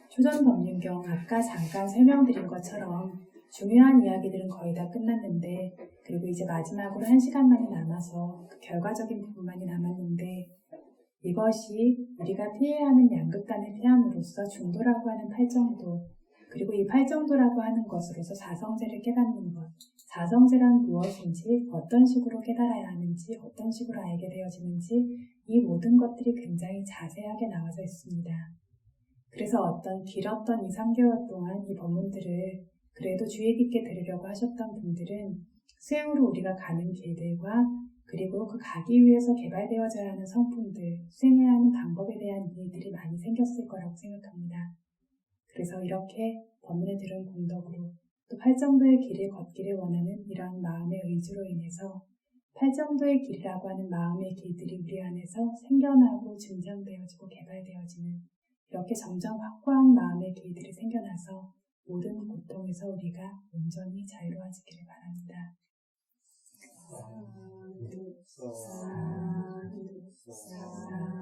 초전법륜경 아까 잠깐 설명드린 것처럼 중요한 이야기들은 거의 다 끝났는데 그리고 이제 마지막으로 1시간만이 남아서 그 결과적인 부분만이 남았는데 이것이 우리가 피해야 하는 양극단을 피함으로써 중도라고 하는 8정도 그리고 이 8정도라고 하는 것으로서 사성제를 깨닫는 것 자성제란 무엇인지, 어떤 식으로 깨달아야 하는지, 어떤 식으로 알게 되어지는지 이 모든 것들이 굉장히 자세하게 나와져 있습니다. 그래서 어떤 길었던 2, 3개월 동안 이 법문들을 그래도 주의 깊게 들으려고 하셨던 분들은 수행으로 우리가 가는 길들과 그리고 그 가기 위해서 개발되어져야 하는 성품들, 수행해야 하는 방법에 대한 이해들이 많이 생겼을 거라고 생각합니다. 그래서 이렇게 법문을 들은 공덕으로 또 팔정도의 길을 걷기를 원하는 이러한 마음의 의지로 인해서 팔정도의 길이라고 하는 마음의 길들이 우리 안에서 생겨나고 증장되어지고 개발되어지는 이렇게 점점 확고한 마음의 길들이 생겨나서 모든 고통에서 우리가 온전히 자유로워지기를 바랍니다. 사두, 사두, 사두.